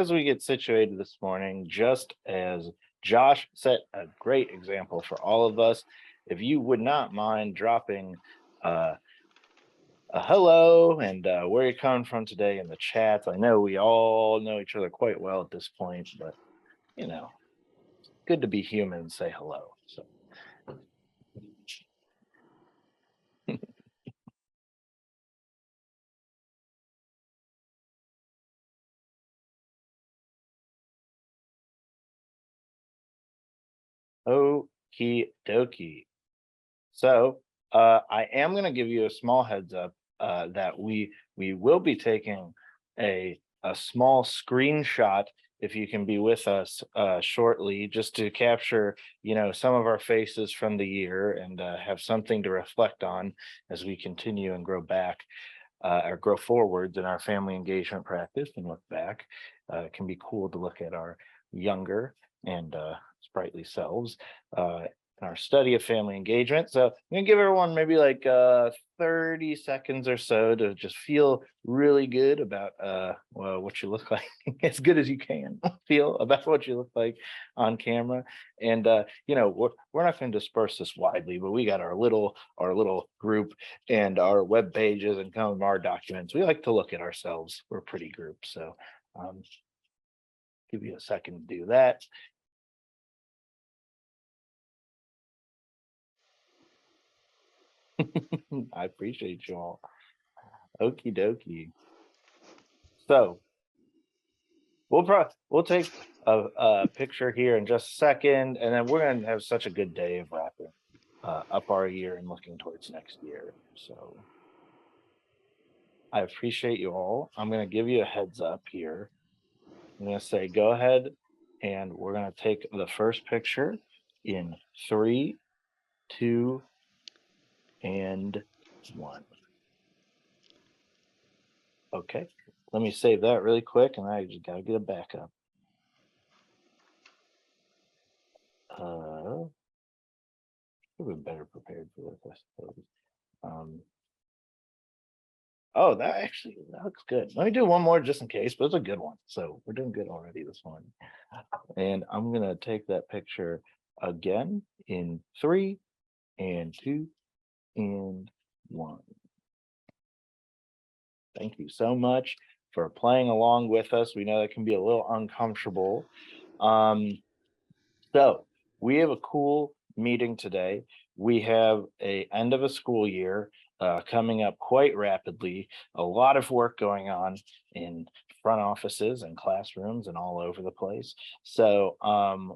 as we get situated this morning, just as Josh set a great example for all of us, if you would not mind dropping uh, a hello and where you're coming from today in the chat. I know we all know each other quite well at this point, but you know, good to be human and say hello. So, okie dokie. So I am going to give you a small heads up that we will be taking a small screenshot if you can be with us shortly, just to capture some of our faces from the year and have something to reflect on as we continue and grow back or grow forwards in our family engagement practice and look back. It can be cool to look at our younger and sprightly selves in our study of family engagement. So I'm gonna give everyone maybe like 30 seconds or so to just feel really good about well, what you look like, as good as you can feel about what you look like on camera. And we're not going to disperse this widely, but we got our little group and our web pages and kind of our documents. We like to look at ourselves. We're a pretty group. So give you a second to do that. I appreciate you all. Okie dokie. So we'll take a picture here in just a second, and then we're gonna have such a good day of wrapping up our year and looking towards next year. So I appreciate you all. I'm gonna give you a heads up here. I'm gonna say go ahead, and we're gonna take the first picture in 3, 2, and 1. Okay, let me save that really quick, and I just gotta get a backup. We've been better prepared for this, I suppose. Oh, that looks good. Let me do one more just in case, but it's a good one. So we're doing good already this morning. And I'm gonna take that picture again in 3 and 2 and 1. Thank you so much for playing along with us. We know that can be a little uncomfortable. So we have a cool meeting today. We have a end of a school year coming up quite rapidly. A lot of work going on in front offices and classrooms and all over the place. So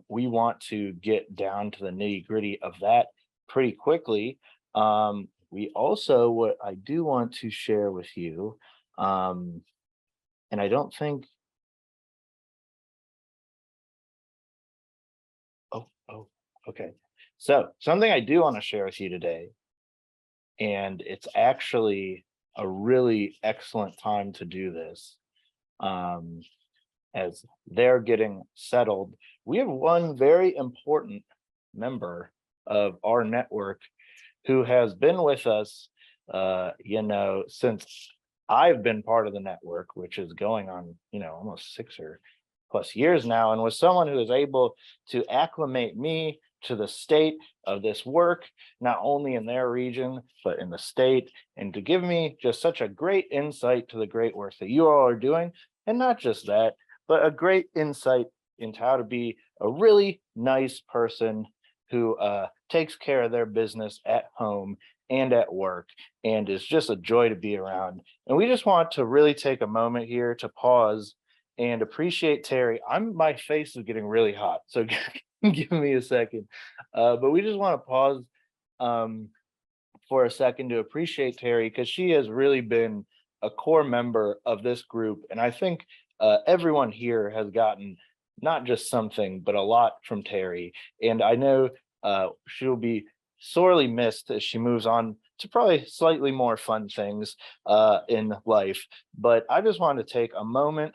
we want to get down to the nitty gritty of that pretty quickly. We also, what I do want to share with you, and I don't think, oh, okay. So something I do want to share with you today, and it's actually a really excellent time to do this. Um, as they're getting settled, we have one very important member of our network who has been with us, since I've been part of the network, which is going on, almost 6 or plus years now, and was someone who was able to acclimate me to the state of this work, not only in their region, but in the state, and to give me just such a great insight to the great work that you all are doing. And not just that, but a great insight into how to be a really nice person who takes care of their business at home and at work and is just a joy to be around. And we just want to really take a moment here to pause and appreciate Terry. My face is getting really hot, so give me a second. But we just want to pause um, for a second to appreciate Terry, because she has really been a core member of this group, and I think everyone here has gotten not just something but a lot from Terry. And I know she'll be sorely missed as she moves on to probably slightly more fun things in life. But I just wanted to take a moment.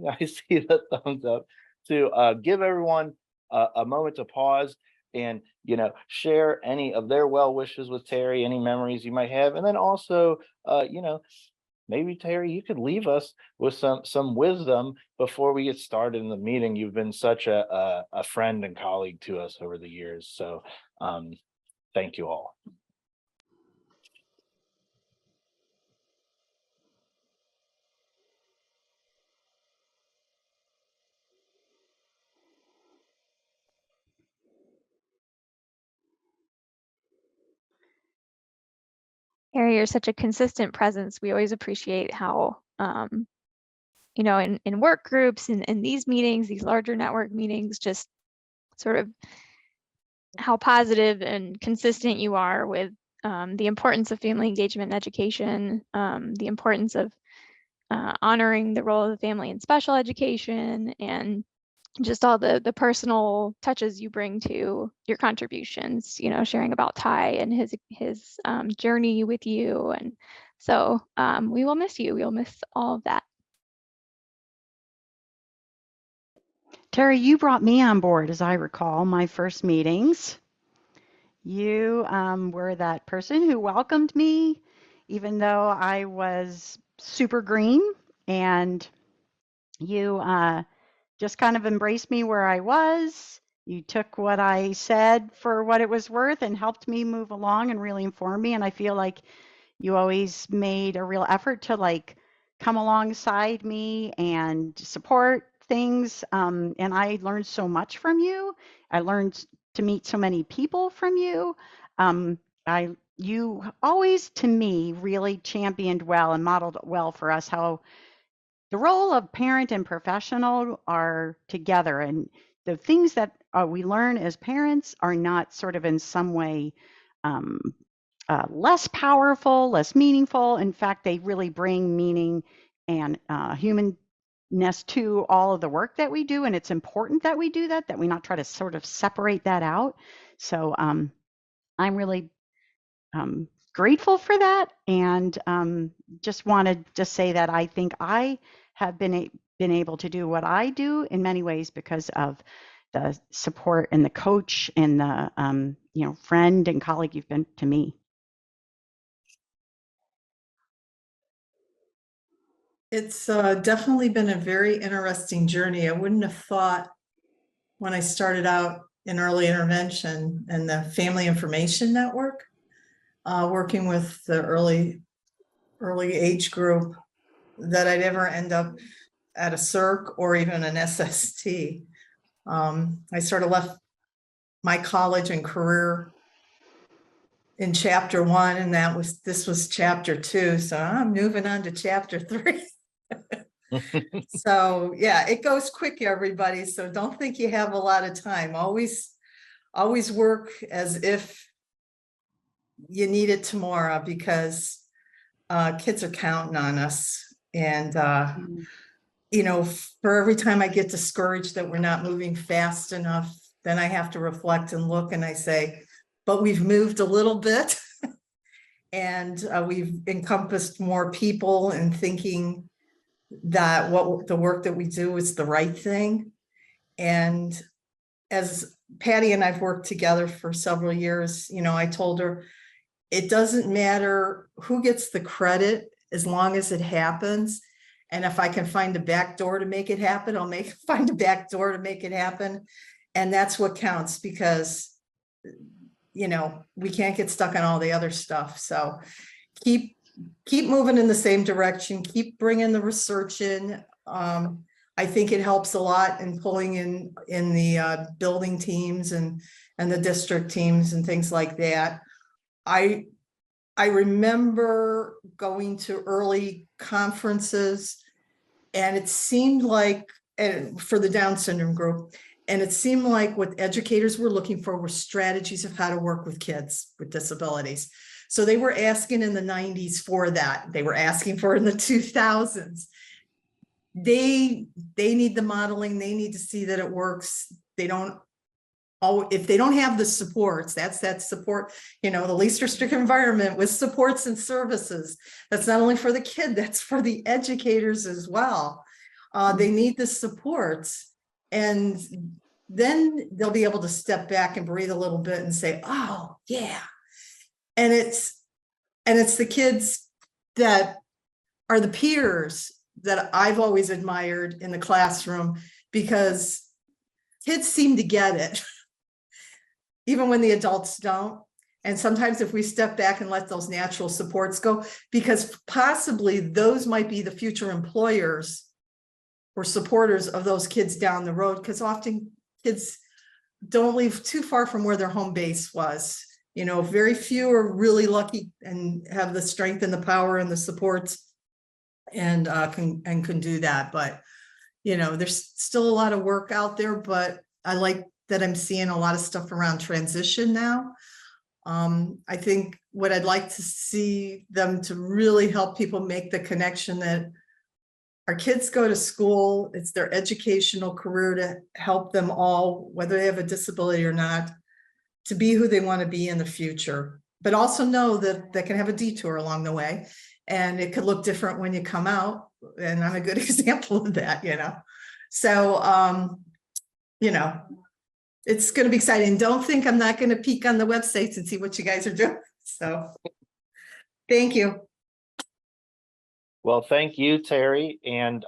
I see the thumbs up to give everyone a moment to pause and share any of their well wishes with Terry, any memories you might have, and then also maybe Terry, you could leave us with some wisdom before we get started in the meeting. You've been such a friend and colleague to us over the years. So thank you all. Harry, you're such a consistent presence. We always appreciate how, you know, in work groups and in these meetings, these larger network meetings, just sort of how positive and consistent you are with the importance of family engagement and education, the importance of honoring the role of the family in special education, and just all the personal touches you bring to your contributions, you know, sharing about Ty and his journey with you. And so we will miss you. We'll miss all of that. Terry, you brought me on board, as I recall, my first meetings. You were that person who welcomed me, even though I was super green, and you just kind of embraced me where I was. You took what I said for what it was worth and helped me move along and really inform me. And I feel like you always made a real effort to like come alongside me and support things. And I learned so much from you. I learned to meet so many people from you. You always, to me, really championed well and modeled well for us how the role of parent and professional are together, and the things that we learn as parents are not sort of in some way less powerful, less meaningful. In fact, they really bring meaning and humanness to all of the work that we do, and it's important that we do that, that we not try to sort of separate that out. So I'm really grateful for that, and just wanted to say that I think I have been able to do what I do in many ways because of the support and the coach and the friend and colleague you've been to me. It's definitely been a very interesting journey. I wouldn't have thought when I started out in early intervention and the Family Information Network, working with the early age group, that I'd ever end up at a CERC or even an SST. I sort of left my college and career in chapter 1, and this was chapter 2. So I'm moving on to chapter 3. So yeah, it goes quick, everybody. So don't think you have a lot of time. Always work as if you need it tomorrow, because kids are counting on us. And you know, for every time I get discouraged that we're not moving fast enough, then I have to reflect and look, and I say, but we've moved a little bit and we've encompassed more people, and thinking that the work that we do is the right thing. And as Patty and I've worked together for several years, you know, I told her, it doesn't matter who gets the credit as long as it happens. And if I can find a back door to make it happen, I'll find a back door to make it happen. And that's what counts, because, you know, we can't get stuck on all the other stuff. So keep moving in the same direction, keep bringing the research in. I think it helps a lot in pulling in the building teams and the district teams and things like that. I remember going to early conferences, and it seemed like, for the Down syndrome group, and it seemed like what educators were looking for were strategies of how to work with kids with disabilities. So they were asking in the 90s for that. They were asking for it in the 2000s. They need the modeling. They need to see that it works. If they don't have the supports, that's that support, you know, the least restrictive environment with supports and services. That's not only for the kid, that's for the educators as well. They need the supports, and then they'll be able to step back and breathe a little bit and say, oh yeah. And it's the kids that are the peers that I've always admired in the classroom, because kids seem to get it, even when the adults don't. And sometimes if we step back and let those natural supports go, because possibly those might be the future employers or supporters of those kids down the road, because often kids don't live too far from where their home base was. You know, very few are really lucky and have the strength and the power and the supports and can do that. But, you know, there's still a lot of work out there, but I like that I'm seeing a lot of stuff around transition now. I think what I'd like to see them to really help people make the connection that our kids go to school, it's their educational career to help them all, whether they have a disability or not, to be who they want to be in the future, but also know that they can have a detour along the way, and it could look different when you come out. And I'm a good example of that, you know? So, you know, it's going to be exciting. Don't think I'm not going to peek on the websites and see what you guys are doing. So thank you. Well, thank you, Terry. And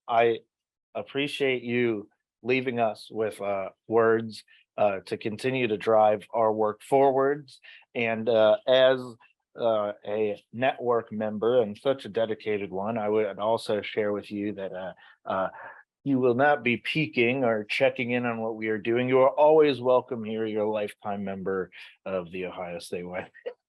I appreciate you leaving us with words to continue to drive our work forwards. And as a network member, and such a dedicated one, I would also share with you that you will not be peeking or checking in on what we are doing. You are always welcome here. You're a lifetime member of the Ohio Statewide,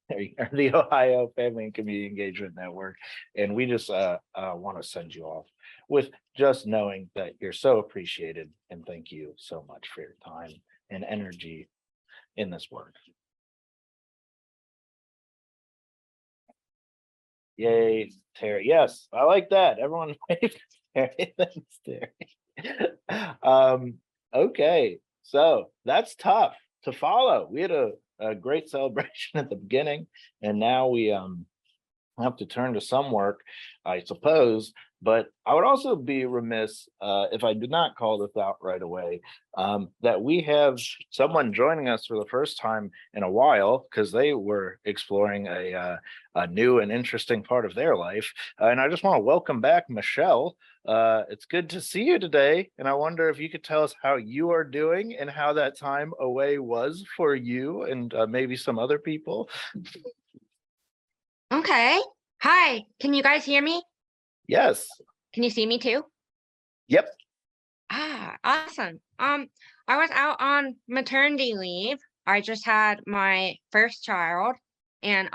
the Ohio Family and Community Engagement Network. And we just want to send you off with just knowing that you're so appreciated. And thank you so much for your time and energy in this work. Yay, Terry. Yes, I like that. Everyone wave. Terry. Thanks, Terry. Okay, so that's tough to follow. We had a great celebration at the beginning, and now we have to turn to some work, I suppose. But I would also be remiss if I did not call this out right away, that we have someone joining us for the first time in a while, because they were exploring a new and interesting part of their life. And I just want to welcome back Michelle. It's good to see you today. And I wonder if you could tell us how you are doing and how that time away was for you and maybe some other people. Okay. Hi, can you guys hear me? Yes. Can you see me too? Yep. Ah, awesome. I was out on maternity leave. I just had my first child. And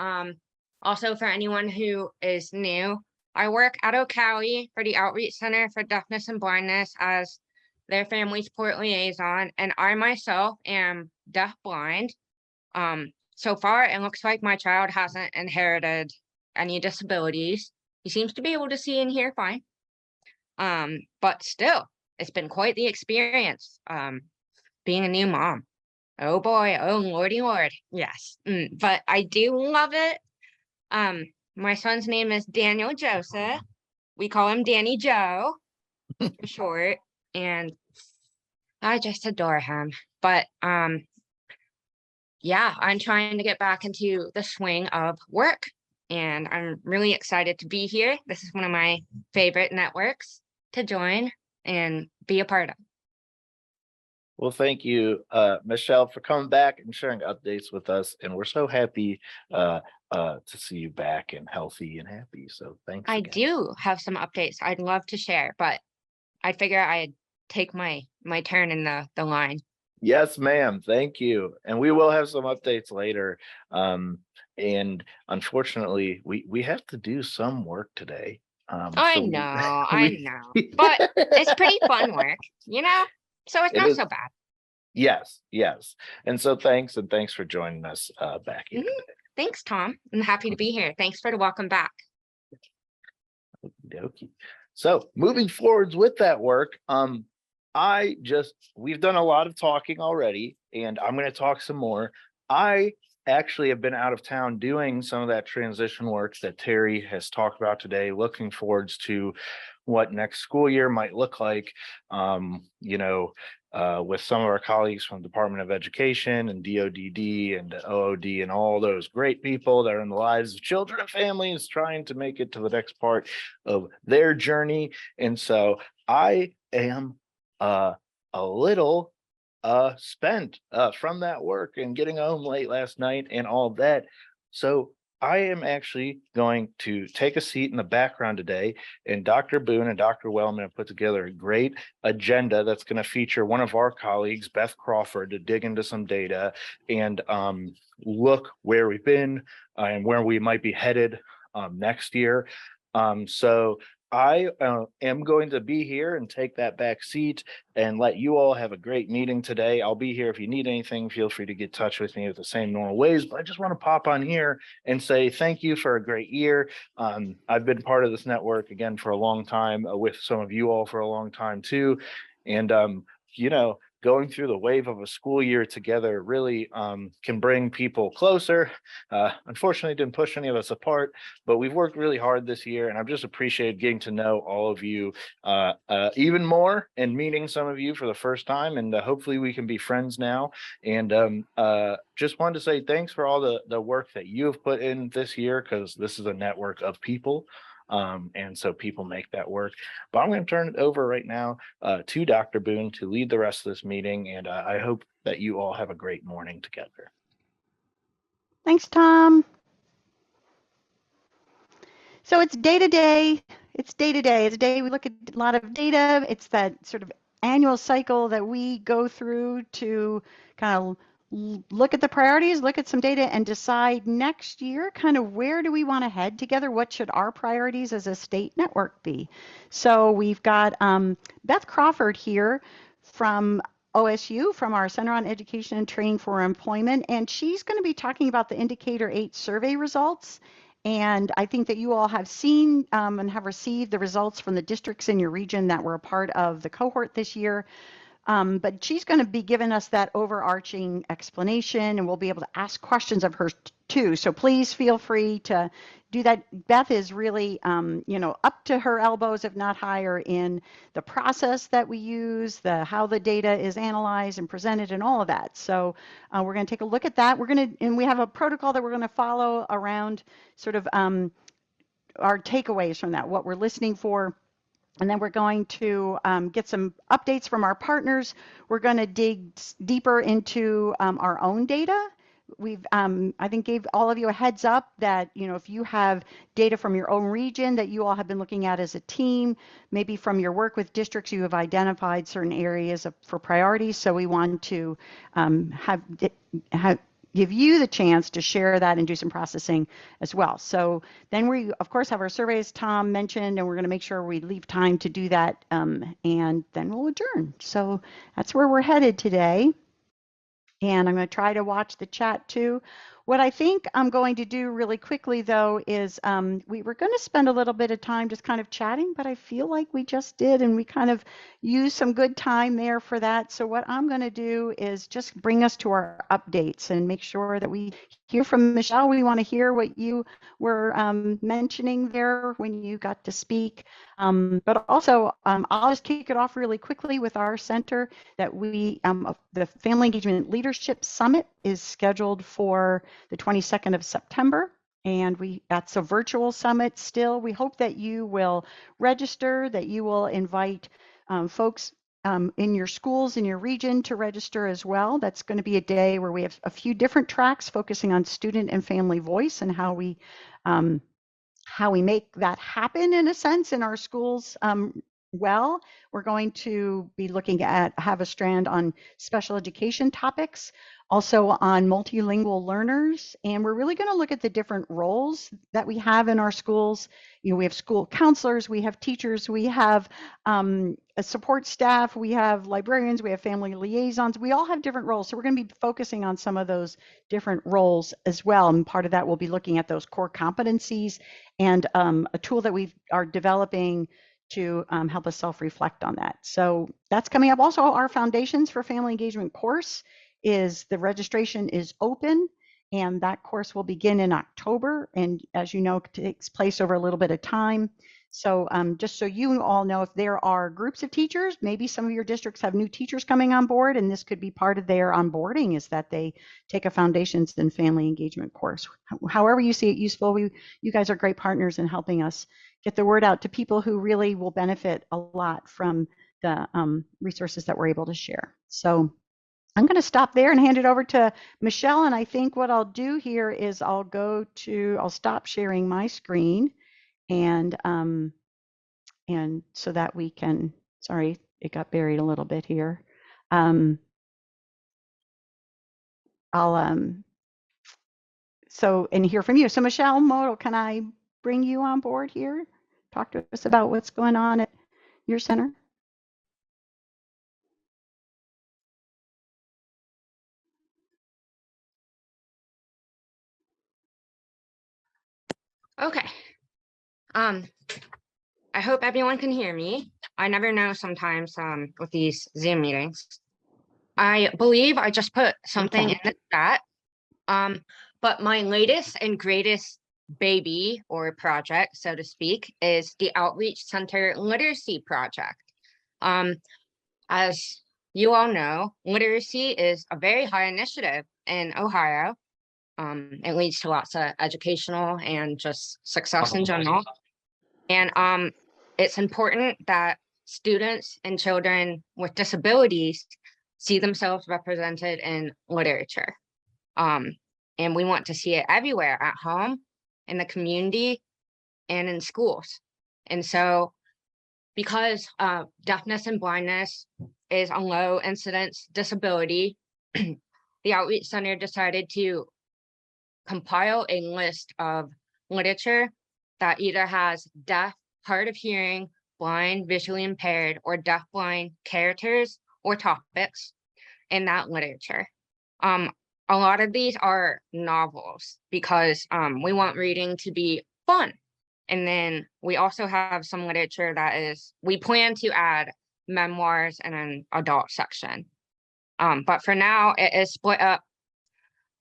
also for anyone who is new, I work at Ocali for the Outreach Center for Deafness and Blindness as their family support liaison, and I myself am deafblind. So far, it looks like my child hasn't inherited any disabilities. He seems to be able to see and hear fine. But still, it's been quite the experience, being a new mom. Oh boy, oh lordy lord, yes. But I do love it. My son's name is Daniel Joseph. We call him Danny Joe for short, and I just adore him. But yeah, I'm trying to get back into the swing of work, and I'm really excited to be here. This is one of my favorite networks to join and be a part of. Well, thank you, Michelle, for coming back and sharing updates with us. And we're so happy to see you back and healthy and happy. So thanks. I again. do have some updates I'd love to share, but I figure I'd take my turn in the line. Yes, ma'am. Thank you. And we will have some updates later. And unfortunately, we have to do some work today. I know, but it's pretty fun work, you know? So it's not so bad. Yes, yes. And so thanks for joining us back here today. Thanks, Tom. I'm happy to be here. Thanks for the welcome back. Okey-dokey. So moving forwards with that work, we've done a lot of talking already, and I'm going to talk some more. I actually have been out of town doing some of that transition work that Terry has talked about today, looking forwards to what next school year might look like, you know, with some of our colleagues from Department of Education and DODD and OOD and all those great people that are in the lives of children and families trying to make it to the next part of their journey. And so I am a little spent from that work and getting home late last night and all that. So I am actually going to take a seat in the background today, and Dr. Boone and Dr. Wellman have put together a great agenda that's going to feature one of our colleagues, Beth Crawford, to dig into some data and look where we've been and where we might be headed next year. So I am going to be here and take that back seat and let you all have a great meeting today. I'll be here if you need anything. Feel free to get in touch with me with the same normal ways, but I just want to pop on here and say thank you for a great year. I've been part of this network again for a long time, with some of you all for a long time too. And, you know, going through the wave of a school year together really can bring people closer. Unfortunately, it didn't push any of us apart, but we've worked really hard this year, and I've just appreciated getting to know all of you even more and meeting some of you for the first time. And hopefully we can be friends now. And just wanted to say thanks for all the work that you have put in this year, because this is a network of people. And so people make that work. But I'm going to turn it over right now to Dr. Boone to lead the rest of this meeting. And I hope that you all have a great morning together. Thanks, Tom. So it's day to day. It's day to day. It's a day we look at a lot of data. It's that sort of annual cycle that we go through to kind of look at the priorities, look at some data, and decide next year kind of where do we want to head together? What should our priorities as a state network be? So we've got Beth Crawford here from OSU, from our Center on Education and Training for Employment, and she's going to be talking about the Indicator 8 survey results. And I think that you all have seen and have received the results from the districts in your region that were a part of the cohort this year. But she's going to be giving us that overarching explanation, and we'll be able to ask questions of her too. So please feel free to do that. Beth is really, you know, up to her elbows, if not higher, in the process that we use, how the data is analyzed and presented, and all of that. So we're going to take a look at that. And we have a protocol that we're going to follow around sort of our takeaways from that, what we're listening for. And then we're going to get some updates from our partners. We're going to dig deeper into our own data. We've, I think, gave all of you a heads up that, you know, if you have data from your own region that you all have been looking at as a team, maybe from your work with districts, you have identified certain areas for priorities. So we want to give you the chance to share that and do some processing as well. So then we, of course, have our surveys Tom mentioned, and we're going to make sure we leave time to do that, and then we'll adjourn. So that's where we're headed today. And I'm going to try to watch the chat too. What I think I'm going to do really quickly, though, is we were going to spend a little bit of time just kind of chatting, but I feel like we just did, and we kind of used some good time there for that. So what I'm going to do is just bring us to our updates and make sure that we hear from Michelle. We want to hear what you were mentioning there when you got to speak. But also, I'll just kick it off really quickly with our center that we, the Family Engagement Leadership Summit is scheduled for the 22nd of September. And that's a virtual summit still. We hope that you will register, that you will invite folks in your schools, in your region to register as well. That's going to be a day where we have a few different tracks focusing on student and family voice and how we make that happen in a sense in our schools. Well, we're going to be looking at, have a strand on special education topics, also on multilingual learners, and we're really going to look at the different roles that we have in our schools. You know, we have school counselors, we have teachers, we have a support staff, we have librarians, we have family liaisons. We all have different roles, so we're going to be focusing on some of those different roles as well. And part of that, we'll be looking at those core competencies and a tool that we are developing to help us self-reflect on that. So that's coming up. Also, our Foundations for Family Engagement course the registration is open, and that course will begin in October. And as you know, it takes place over a little bit of time. So just so you all know, if there are groups of teachers, maybe some of your districts have new teachers coming on board, and this could be part of their onboarding, is that they take a Foundations in Family Engagement course. However you see it useful, you guys are great partners in helping us get the word out to people who really will benefit a lot from the resources that we're able to share. So I'm going to stop there and hand it over to Michelle. And I think what I'll do here is I'll stop sharing my screen, and so that we can, sorry, it got buried a little bit here. I'll and hear from you. So Michelle Model, can I bring you on board here? Talk to us about what's going on at your center. Okay. I hope everyone can hear me. I never know sometimes with these Zoom meetings. I believe I just put something in the chat. But my latest and greatest baby or project, so to speak, is the Outreach Center Literacy Project. As you all know, literacy is a very high initiative in Ohio. It leads to lots of educational and just success in general. And it's important that students and children with disabilities see themselves represented in literature. And we want to see it everywhere, at home, in the community, and in schools. And so because deafness and blindness is a low incidence disability, the Outreach Center decided to compile a list of literature that either has deaf, hard of hearing, blind, visually impaired, or deaf-blind characters or topics in that literature. A lot of these are novels because we want reading to be fun. And then we also have some literature that is, we plan to add memoirs and an adult section. But for now, it is split up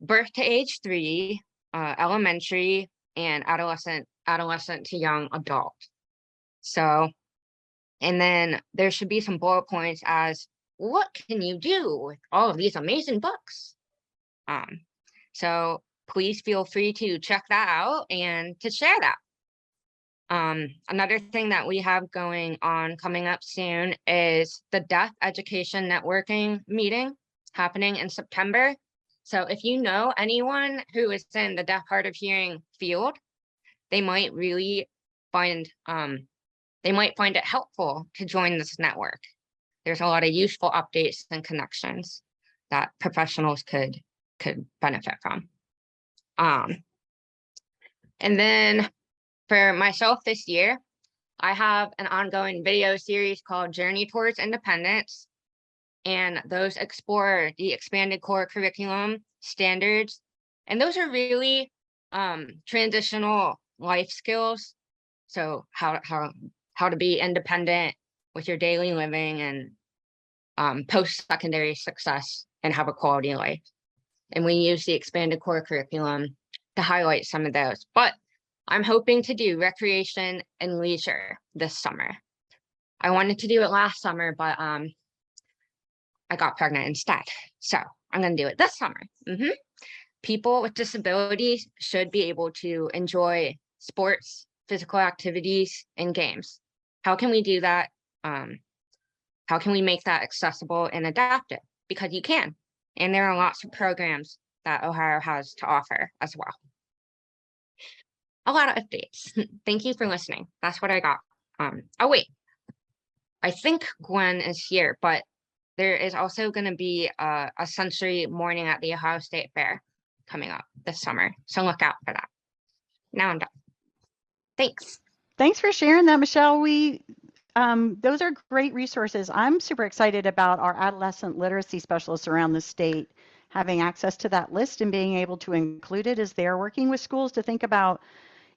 birth to age 3, elementary, and adolescent to young adult. So, and then there should be some bullet points as what can you do with all of these amazing books? So please feel free to check that out and to share that. Another thing that we have going on coming up soon is the Deaf Education Networking meeting happening in September. So if you know anyone who is in the deaf, hard of hearing field, they might really find it helpful to join this network. There's a lot of useful updates and connections that professionals could benefit from. And then for myself this year, I have an ongoing video series called Journey Towards Independence. And those explore the expanded core curriculum standards. And those are really transitional life skills. So how to be independent with your daily living and post-secondary success and have a quality life. And we use the expanded core curriculum to highlight some of those. But I'm hoping to do recreation and leisure this summer. I wanted to do it last summer, but I got pregnant instead. So I'm going to do it this summer. People with disabilities should be able to enjoy sports, physical activities, and games. How can we do that? How can we make that accessible and adaptive? Because you can. And there are lots of programs that Ohio has to offer as well. A lot of updates. Thank you for listening. That's what I got. Oh, wait. I think Gwen is here, but there is also going to be a sensory morning at the Ohio State Fair coming up this summer. So look out for that. Now I'm done. Thanks. Thanks for sharing that, Michelle. Those are great resources. I'm super excited about our adolescent literacy specialists around the state having access to that list and being able to include it as they're working with schools to think about,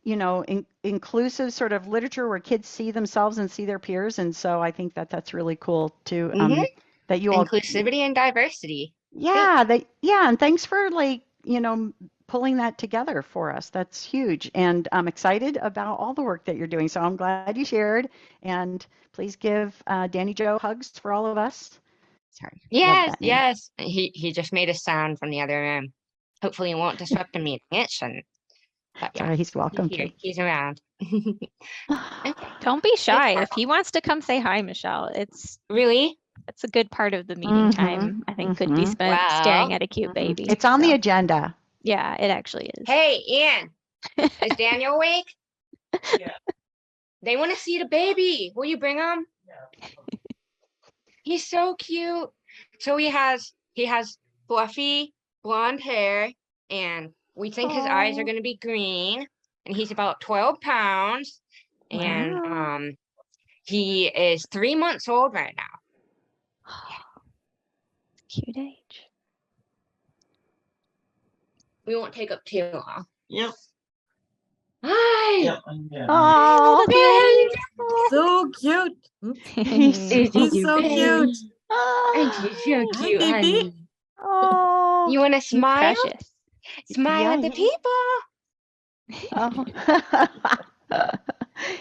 inclusive sort of literature where kids see themselves and see their peers. And so I think that that's really cool to that you all inclusivity and diversity. Yeah, and thanks for pulling that together for us. That's huge. And I'm excited about all the work that you're doing. So I'm glad you shared. And please give Danny Joe hugs for all of us. Sorry. Love Yes, that name. yes. He just made a sound from the other room. Hopefully it won't disrupt the meeting. It shouldn't. But yeah, Sorry, he's welcome he's here. to. He's around. Okay. Don't be shy. If he wants to come say hi, Michelle, it's Really? a good part of the meeting Mhm, time. I think could be spent staring Well, at a cute baby. It's on the So, agenda. yeah, it actually is. hey, Ian, is Daniel awake? Yeah. They want to see the baby. Will you bring him? He's so cute. So he has fluffy blonde hair, and we think his eyes are Aw. going to be green, and he's about 12 pounds, and Wow. he is 3 months old right now. Cute age. We won't take up too long. Yep. Hi. Yep. Oh, Baby. So cute. he's Is so He's so cute. Aren't you so Oh, Hi, cute, baby. honey? oh, You want to He's smile? precious. Smile yeah, at the he- people. oh.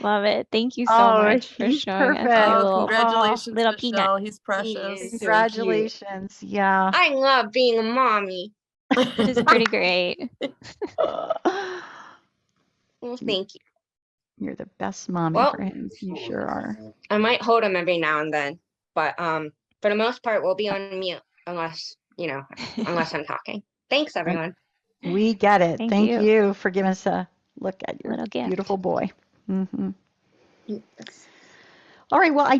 Love it. Thank you so Oh, much for he's showing us your perfect. Oh, little congratulations, little peanut. Michelle. He's He precious. is so cute. Congratulations. Yeah. I love being a mommy. Which is pretty great. Well, thank you. You're the best mommy Well- for him. You sure are. I might hold him every now and then, but for the most part, we'll be on mute unless unless I'm talking. Thanks, everyone. We get it. Thank Thank you. you for giving us a look at your Little gift. beautiful boy. Mhm. All right. Well,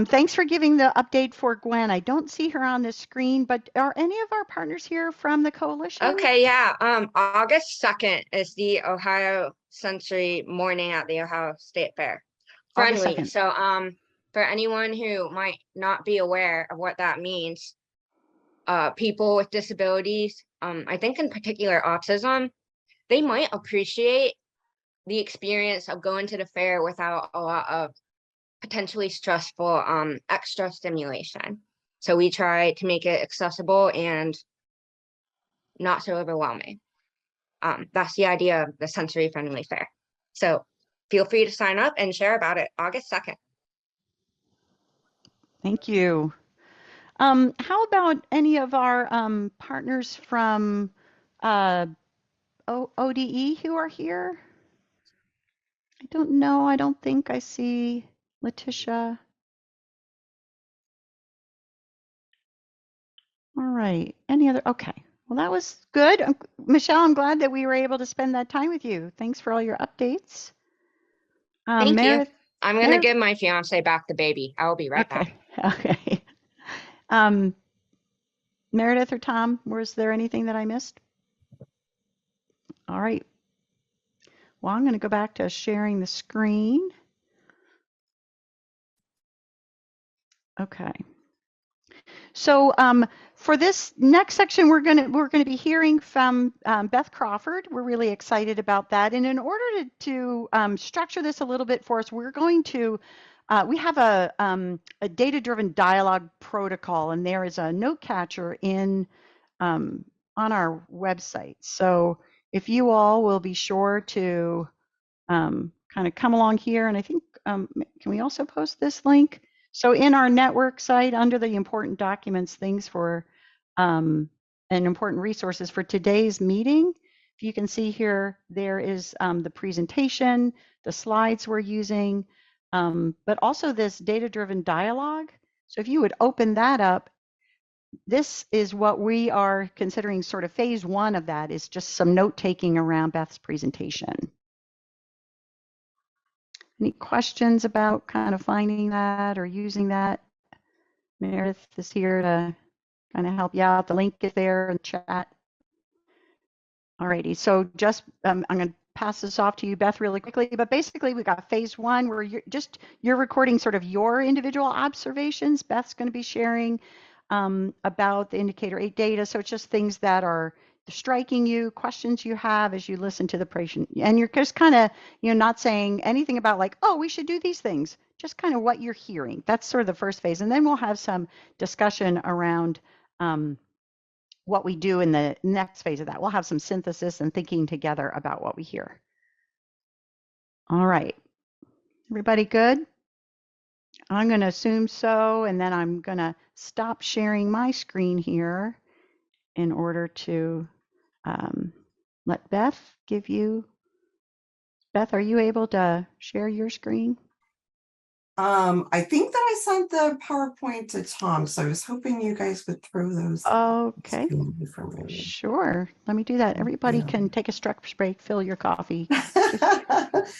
thanks for giving the update for Gwen. I don't see her on the screen, but are any of our partners here from the coalition? Okay, yeah. August 2nd is the Ohio Sensory Morning at the Ohio State Fair. August Friendly. 2nd. So for anyone who might not be aware of what that means, people with disabilities, I think in particular autism, they might appreciate the experience of going to the fair without a lot of potentially stressful extra stimulation. So we try to make it accessible and not so overwhelming. That's the idea of the sensory friendly fair. So feel free to sign up and share about it August 2nd. Thank you. How about any of our partners from ODE who are here? I don't know. I don't think I see Letitia. All right. Any other? Okay. Well, that was good. Michelle, I'm glad that we were able to spend that time with you. Thanks for all your updates. Thank you. Meredith. I'm going to Meredith- give my fiance back the baby. I will be right back. Okay. Meredith or Tom, was there anything that I missed? All right. Well, I'm going to go back to sharing the screen. Okay. So for this next section, we're going to be hearing from Beth Crawford. We're really excited about that. And in order to structure this a little bit for us, we're going to we have a data-driven dialogue protocol, and there is a note catcher in on our website. So if you all will be sure to kind of come along here, and I think can we also post this link? So in our network site, under the important documents, things for and important resources for today's meeting, if you can see here, there is the presentation, the slides we're using, but also this data-driven dialogue. So if you would open that up, this is what we are considering sort of phase one of that, is just some note-taking around Beth's presentation. Any questions about kind of finding that or using that? Meredith is here to kind of help you out. The link is there in the chat. Alrighty, so just I'm going to pass this off to you, Beth, really quickly. But basically, we got phase one where you're recording sort of your individual observations. Beth's going to be sharing about the indicator 8 data. So it's just things that are striking you, questions you have as you listen to the presentation, and you're just kind of not saying anything about like, oh, we should do these things, just kind of what you're hearing. That's sort of the first phase, and then we'll have some discussion around what we do in the next phase of that. We'll have some synthesis and thinking together about what we hear. All right. Everybody good? I'm going to assume so, and then I'm going to stop sharing my screen here in order to let Beth give you. Beth, are you able to share your screen? I think that I sent the PowerPoint to Tom, so I was hoping you guys would throw those. Okay, For me. sure. Let me do that. Everybody Yeah. can take a stretch break, fill your coffee,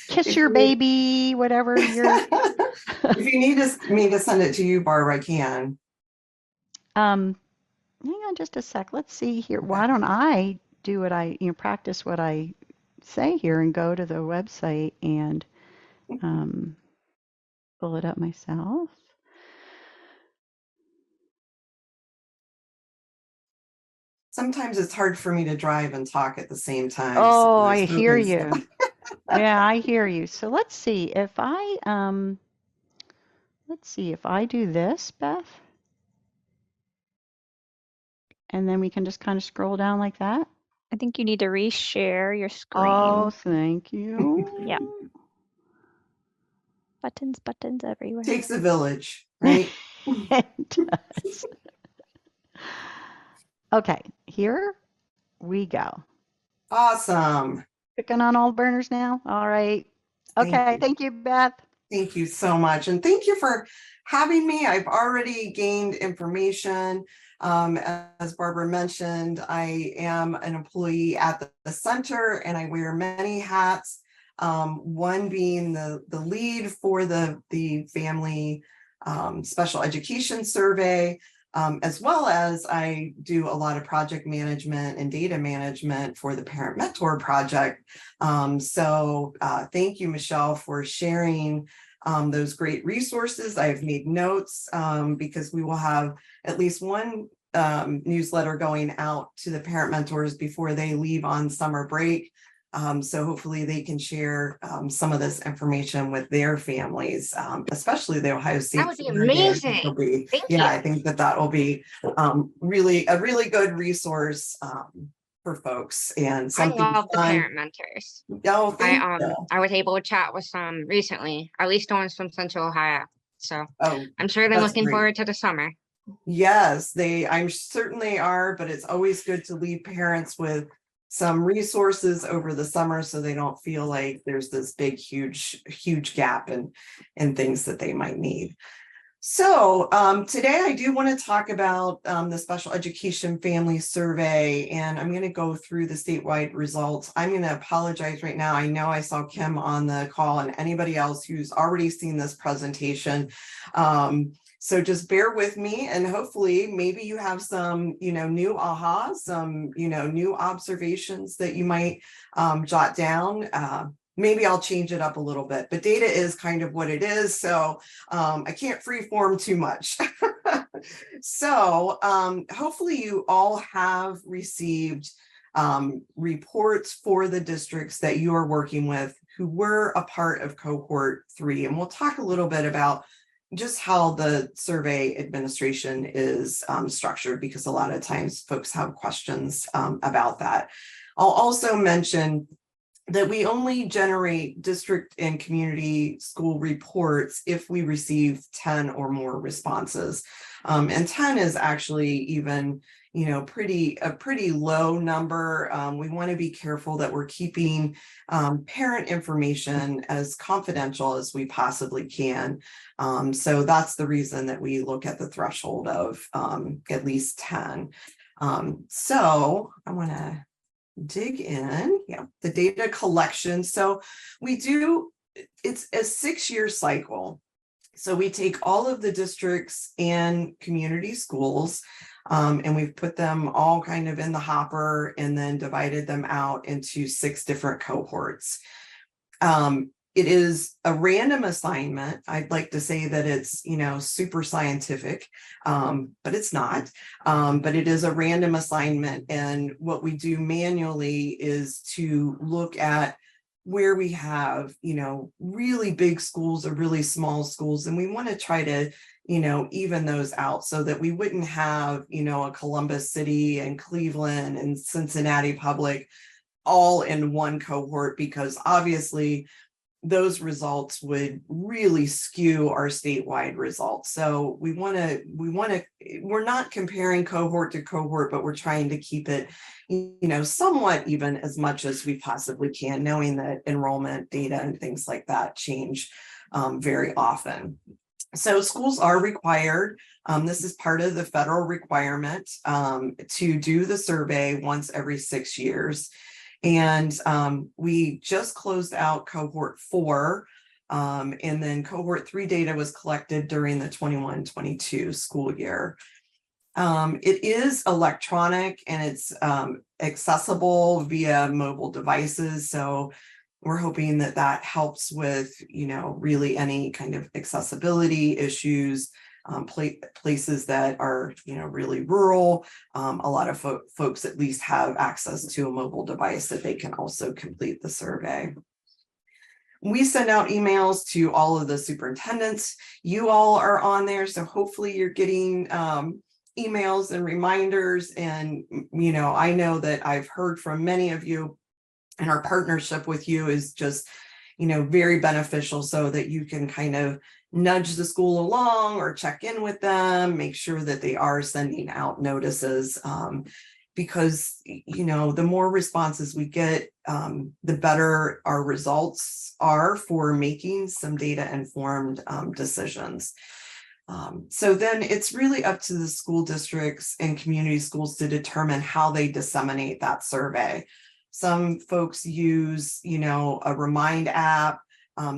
kiss If your you- baby, whatever you're. If you need me to send it to you, Barb, I can. Hang on just a sec. Let's see here. Why don't I do what I, practice what I say here and go to the website and pull it up myself. Sometimes it's hard for me to drive and talk at the same time. Oh, was I hear hoping- you. Yeah, I hear you. So let's see if I do this, Beth. And then we can just kind of scroll down like that. I think you need to reshare your screen. Oh, thank you. Yep. Buttons everywhere. Takes a village, right? It does. Okay, here we go. Awesome. Clicking on all burners now. All right. Okay, thank you, Beth. Thank you so much. And thank you for having me. I've already gained information. As Barbara mentioned, I am an employee at the center and I wear many hats. One being the lead for the family special education survey, as well as I do a lot of project management and data management for the Parent Mentor Project. So thank you, Michelle, for sharing those great resources. I've made notes because we will have at least one newsletter going out to the parent mentors before they leave on summer break. So hopefully they can share some of this information with their families, especially the Ohio State. That would be Senior Day. I think amazing. it'll be- Thank yeah, you. I think that will be really a really good resource for folks and I something love the fun. parent mentors. Oh, thank you. I was able to chat with some recently, at least ones from Central Ohio. So Oh, I'm sure they're That's looking great. forward to the summer. yes, I'm certain they are, but it's always good to leave parents with some resources over the summer so they don't feel like there's this big, huge gap in things that they might need. So today I do want to talk about the Special Education Family Survey, and I'm going to go through the statewide results. I'm going to apologize right now. I know I saw Kim on the call and anybody else who's already seen this presentation. So just bear with me and hopefully maybe you have some, new ahas, some, new observations that you might jot down. Maybe I'll change it up a little bit, but data is kind of what it is. So I can't freeform too much. So hopefully you all have received reports for the districts that you are working with who were a part of cohort 3. And we'll talk a little bit about just how the survey administration is structured, because a lot of times folks have questions about that. I'll also mention that we only generate district and community school reports if we receive 10 or more responses. And 10 is actually even, a pretty low number. We want to be careful that we're keeping parent information as confidential as we possibly can. So that's the reason that we look at the threshold of at least 10. So I want to dig in. Yeah, the data collection. So it's a 6-year cycle. So we take all of the districts and community schools and we've put them all kind of in the hopper and then divided them out into 6 different cohorts. It is a random assignment. I'd like to say that it's, super scientific, but it's not. But it is a random assignment. And what we do manually is to look at where we have, really big schools or really small schools, and we want to try to, even those out so that we wouldn't have, a Columbus City and Cleveland and Cincinnati Public all in one cohort, because obviously those results would really skew our statewide results. So we're not comparing cohort to cohort, but we're trying to keep it, somewhat even as much as we possibly can, knowing that enrollment data and things like that change very often. So schools are required. This is part of the federal requirement to do the survey once every 6 years. And we just closed out cohort 4, and then cohort 3 data was collected during the 21-22 school year. It is electronic and it's accessible via mobile devices. So we're hoping that that helps with, really any kind of accessibility issues. Places that are, really rural, a lot of folks at least have access to a mobile device that they can also complete the survey. We send out emails to all of the superintendents. You all are on there, so hopefully you're getting emails and reminders. And, I know that I've heard from many of you, and our partnership with you is just, very beneficial, so that you can kind of nudge the school along or check in with them, make sure that they are sending out notices, because, the more responses we get, the better our results are for making some data informed decisions. So then it's really up to the school districts and community schools to determine how they disseminate that survey. Some folks use, a Remind app.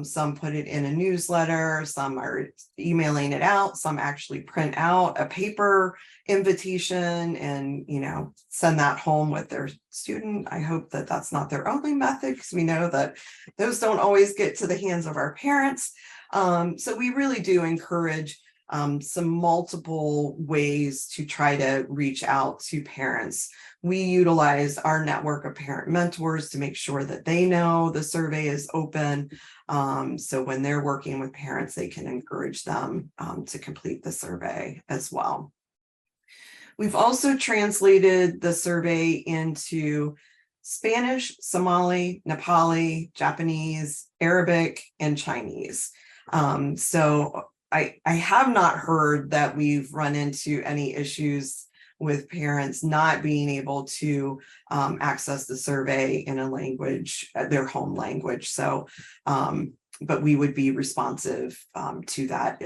Some put it in a newsletter. Some are emailing it out. Some actually print out a paper invitation and, send that home with their student. I hope that that's not their only method, because we know that those don't always get to the hands of our parents. So we really do encourage some multiple ways to try to reach out to parents. We utilize our network of parent mentors to make sure that they know the survey is open. So when they're working with parents, they can encourage them to complete the survey as well. We've also translated the survey into Spanish, Somali, Nepali, Japanese, Arabic, and Chinese. So I have not heard that we've run into any issues with parents not being able to access the survey in a language, their home language. So, but we would be responsive to that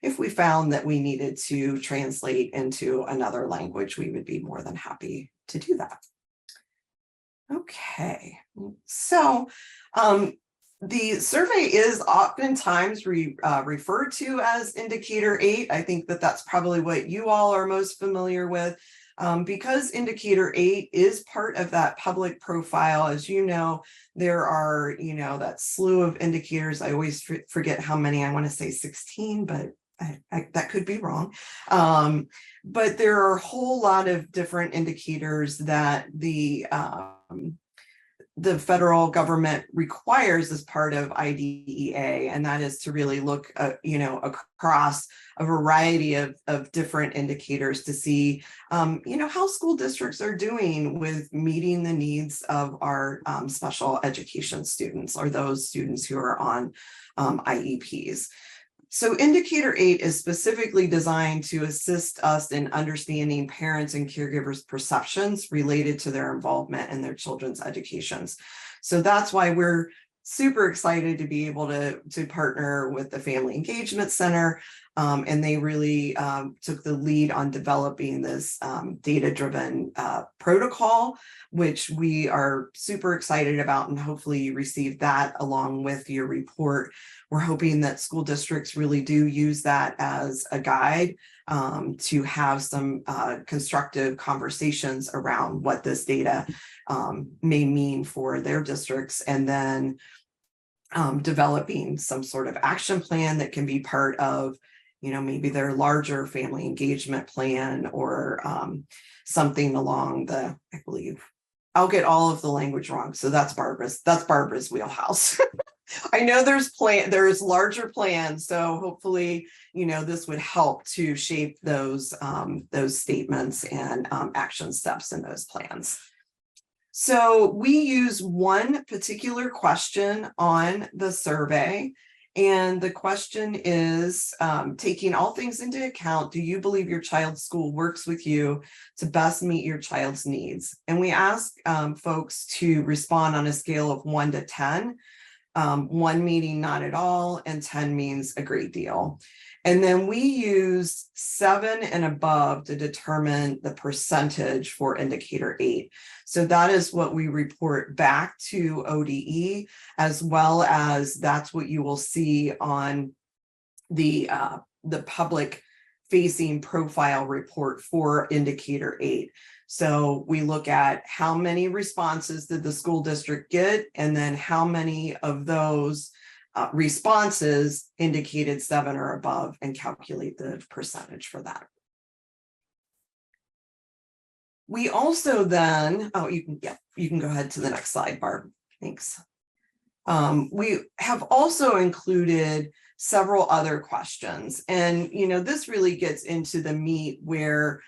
if we found that we needed to translate into another language, we would be more than happy to do that. Okay, so the survey is oftentimes referred to as Indicator 8. I think that that's probably what you all are most familiar with, because Indicator 8 is part of that public profile. As you know, there are, that slew of indicators. I always forget how many. I want to say 16, but that could be wrong. But there are a whole lot of different indicators that the federal government requires as part of IDEA, and that is to really look, across a variety of different indicators to see, how school districts are doing with meeting the needs of our special education students, or those students who are on IEPs. So Indicator 8 is specifically designed to assist us in understanding parents and caregivers' perceptions related to their involvement in their children's educations. So that's why we're super excited to be able to partner with the Family Engagement Center. And they really took the lead on developing this data-driven protocol, which we are super excited about, and hopefully you received that along with your report. We're hoping that school districts really do use that as a guide to have some constructive conversations around what this data may mean for their districts, and then developing some sort of action plan that can be part of, maybe their larger family engagement plan, or something along the, I believe, I'll get all of the language wrong. So that's Barbara's wheelhouse. I know there's larger plans. So hopefully, this would help to shape those statements and action steps in those plans. So we use one particular question on the survey. And the question is, taking all things into account, do you believe your child's school works with you to best meet your child's needs? And we ask folks to respond on a scale of 1 to 10. 1 meaning not at all, and 10 means a great deal. And then we use 7 and above to determine the percentage for indicator 8. So that is what we report back to ODE, as well as that's what you will see on the public facing profile report for indicator 8. So we look at how many responses did the school district get, and then how many of those responses indicated 7 or above, and calculate the percentage for that. We also then, you can go ahead to the next slide, Barb. Thanks. We have also included several other questions, and this really gets into the meat where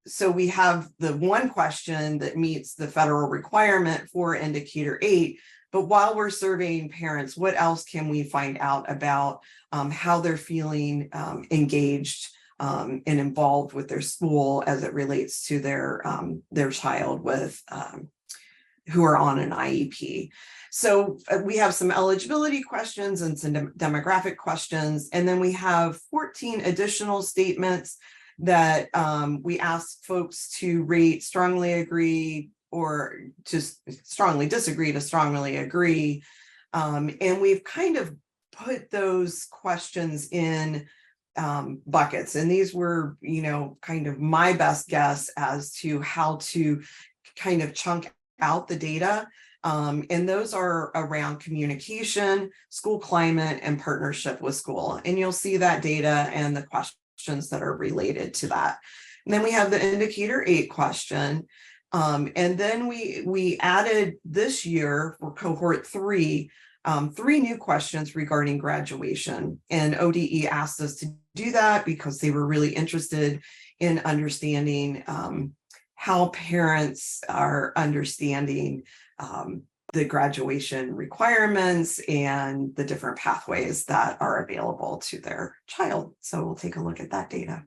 so we have the one question that meets the federal requirement for indicator 8, but while we're surveying parents, what else can we find out about how they're feeling engaged and involved with their school as it relates to their child with who are on an IEP. So we have some eligibility questions and some demographic questions, and then we have 14 additional statements that we ask folks to rate strongly agree or just strongly disagree to strongly agree. And we've kind of put those questions in buckets. And these were, kind of my best guess as to how to kind of chunk out the data. And those are around communication, school climate, and partnership with school. And you'll see that data and the questions that are related to that. And then we have the indicator 8 question. And then we added this year for cohort 3, 3 new questions regarding graduation. And ODE asked us to do that because they were really interested in understanding how parents are understanding the graduation requirements and the different pathways that are available to their child. So we'll take a look at that data.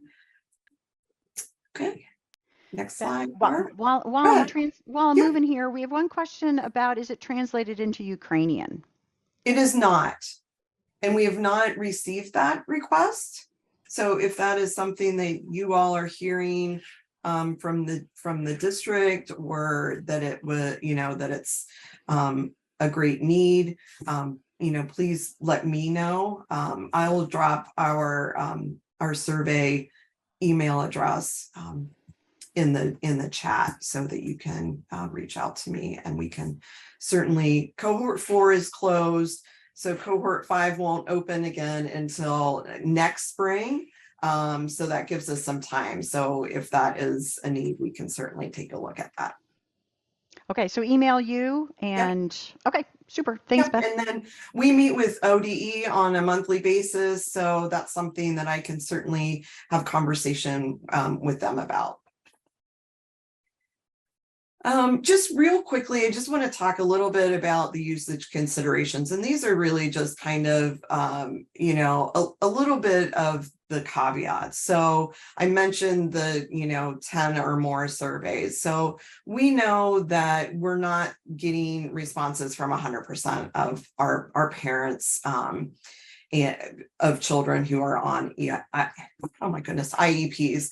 Okay, next slide. While I'm moving here, we have one question about, is it translated into Ukrainian? It is not, and we have not received that request. So if that is something that you all are hearing from the district, or that it would, that it's a great need, please let me know. I will drop our survey email address in the chat so that you can reach out to me, and we can certainly. Cohort 4 is closed, so cohort 5 won't open again until next spring. So that gives us some time. So if that is a need, we can certainly take a look at that. Okay, so email you and okay, super. Thanks, Beth. And then we meet with ODE on a monthly basis. So that's something that I can certainly have conversation with them about. Just real quickly, I just want to talk a little bit about the usage considerations. And these are really just kind of, a little bit of the caveats. So I mentioned the, 10 or more surveys. So we know that we're not getting responses from 100% of our parents and of children who are on, IEPs.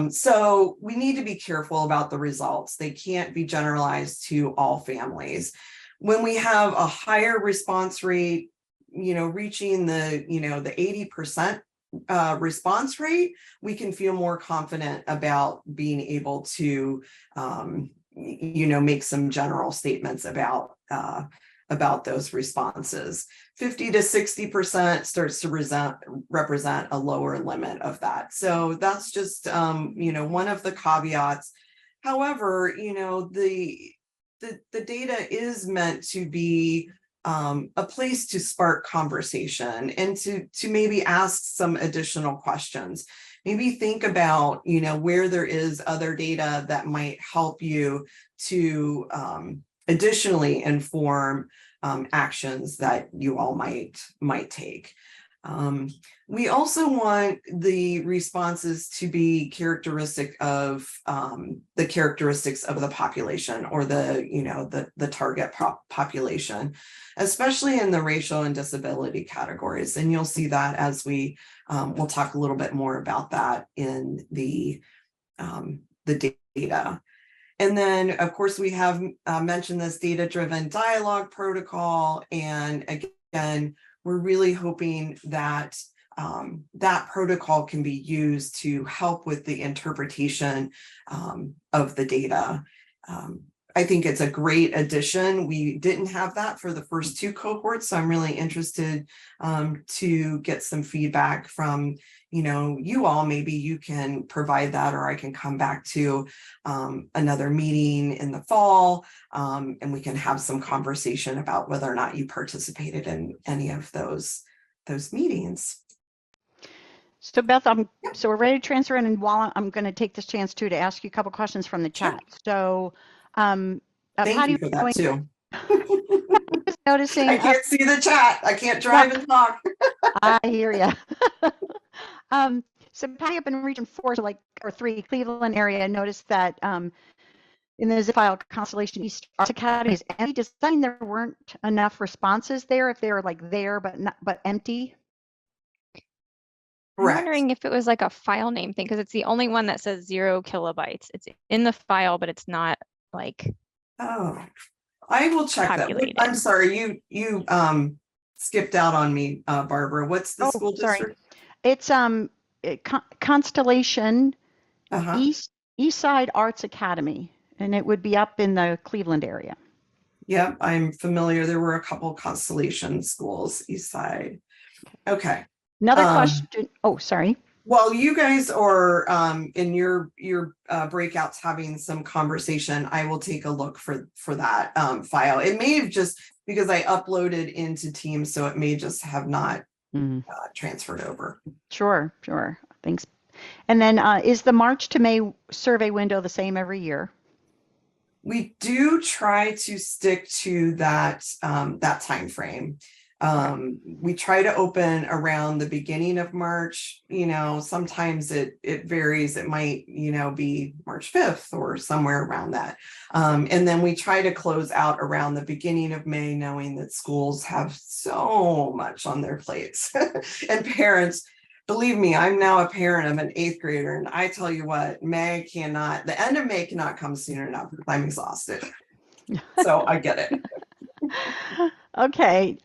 So we need to be careful about the results. They can't be generalized to all families. When we have a higher response rate, reaching the 80% response rate, we can feel more confident about being able to, make some general statements about those responses. 50 to 60% starts to represent a lower limit of that. So that's just, one of the caveats. However, the data is meant to be a place to spark conversation and to maybe ask some additional questions. Maybe think about, where there is other data that might help you to additionally inform actions that you all might take. We also want the responses to be characteristic of the characteristics of the population, or the target population, especially in the racial and disability categories. And you'll see that as we'll talk a little bit more about that in the data. And then, of course, we have mentioned this data-driven dialogue protocol. And again, we're really hoping that that protocol can be used to help with the interpretation of the data. I think it's a great addition. We didn't have that for the first 2 cohorts, so I'm really interested to get some feedback from you all. Maybe you can provide that, or I can come back to another meeting in the fall, and we can have some conversation about whether or not you participated in any of those meetings. So Beth, so we're ready to transfer in, and while I'm going to take this chance to ask you a couple questions from the chat. So Thank you for that too. Noticing, I can't see the chat. I can't drive and talk. I hear you. So Patty, up in region 4, or 3, Cleveland area, noticed that in the zip file Constellation East Arts Academy is empty. Does that mean there weren't enough responses there, if they were there but empty? I'm wondering if it was like a file name thing, because it's the only one that says 0 kilobytes. It's in the file, but it's not like. Oh, I will check calculated. that. I'm sorry, you skipped out on me, Barbara. What's the school district? It's Constellation Uh-huh. Eastside Arts Academy, and it would be up in the Cleveland area. Yep, I'm familiar. There were a couple Constellation schools, Eastside. Okay. Another question. Oh, sorry. While you guys are in your breakouts having some conversation, I will take a look for that file. It may have just, because I uploaded into Teams, so it may just have not transferred over. Sure. Thanks. And then is the March to May survey window the same every year? We do try to stick to that time frame. We try to open around the beginning of March. Sometimes it varies. It might, be March 5th or somewhere around that. And then we try to close out around the beginning of May, knowing that schools have so much on their plates. And parents, believe me, I'm now a parent of an 8th grader, and I tell you what, the end of May cannot come soon enough because I'm exhausted. So I get it. Okay.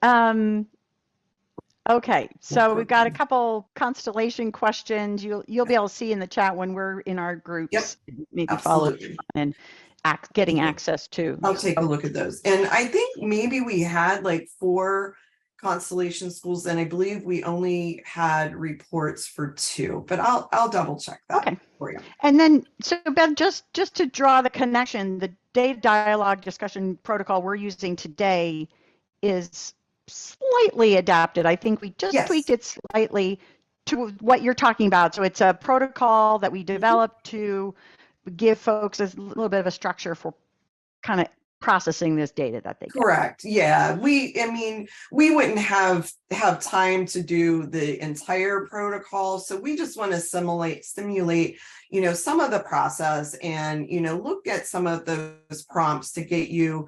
Okay. So we've got a couple Constellation questions. You'll be able to see in the chat when we're in our groups. Yep. Maybe Absolutely. follow and getting access to. I'll take a look at those. And I think maybe we had 4 Constellation schools, and I believe we only had reports for 2, but I'll double check that for you. And then, so Beth, just to draw the connection, the data dialogue discussion protocol we're using today is slightly adapted. I think we just tweaked it slightly to what you're talking about. So it's a protocol that we developed to give folks a little bit of a structure for kind of processing this data that they get. Correct. Yeah. We wouldn't have time to do the entire protocol. So we just want to simulate, some of the process and, look at some of those prompts to get you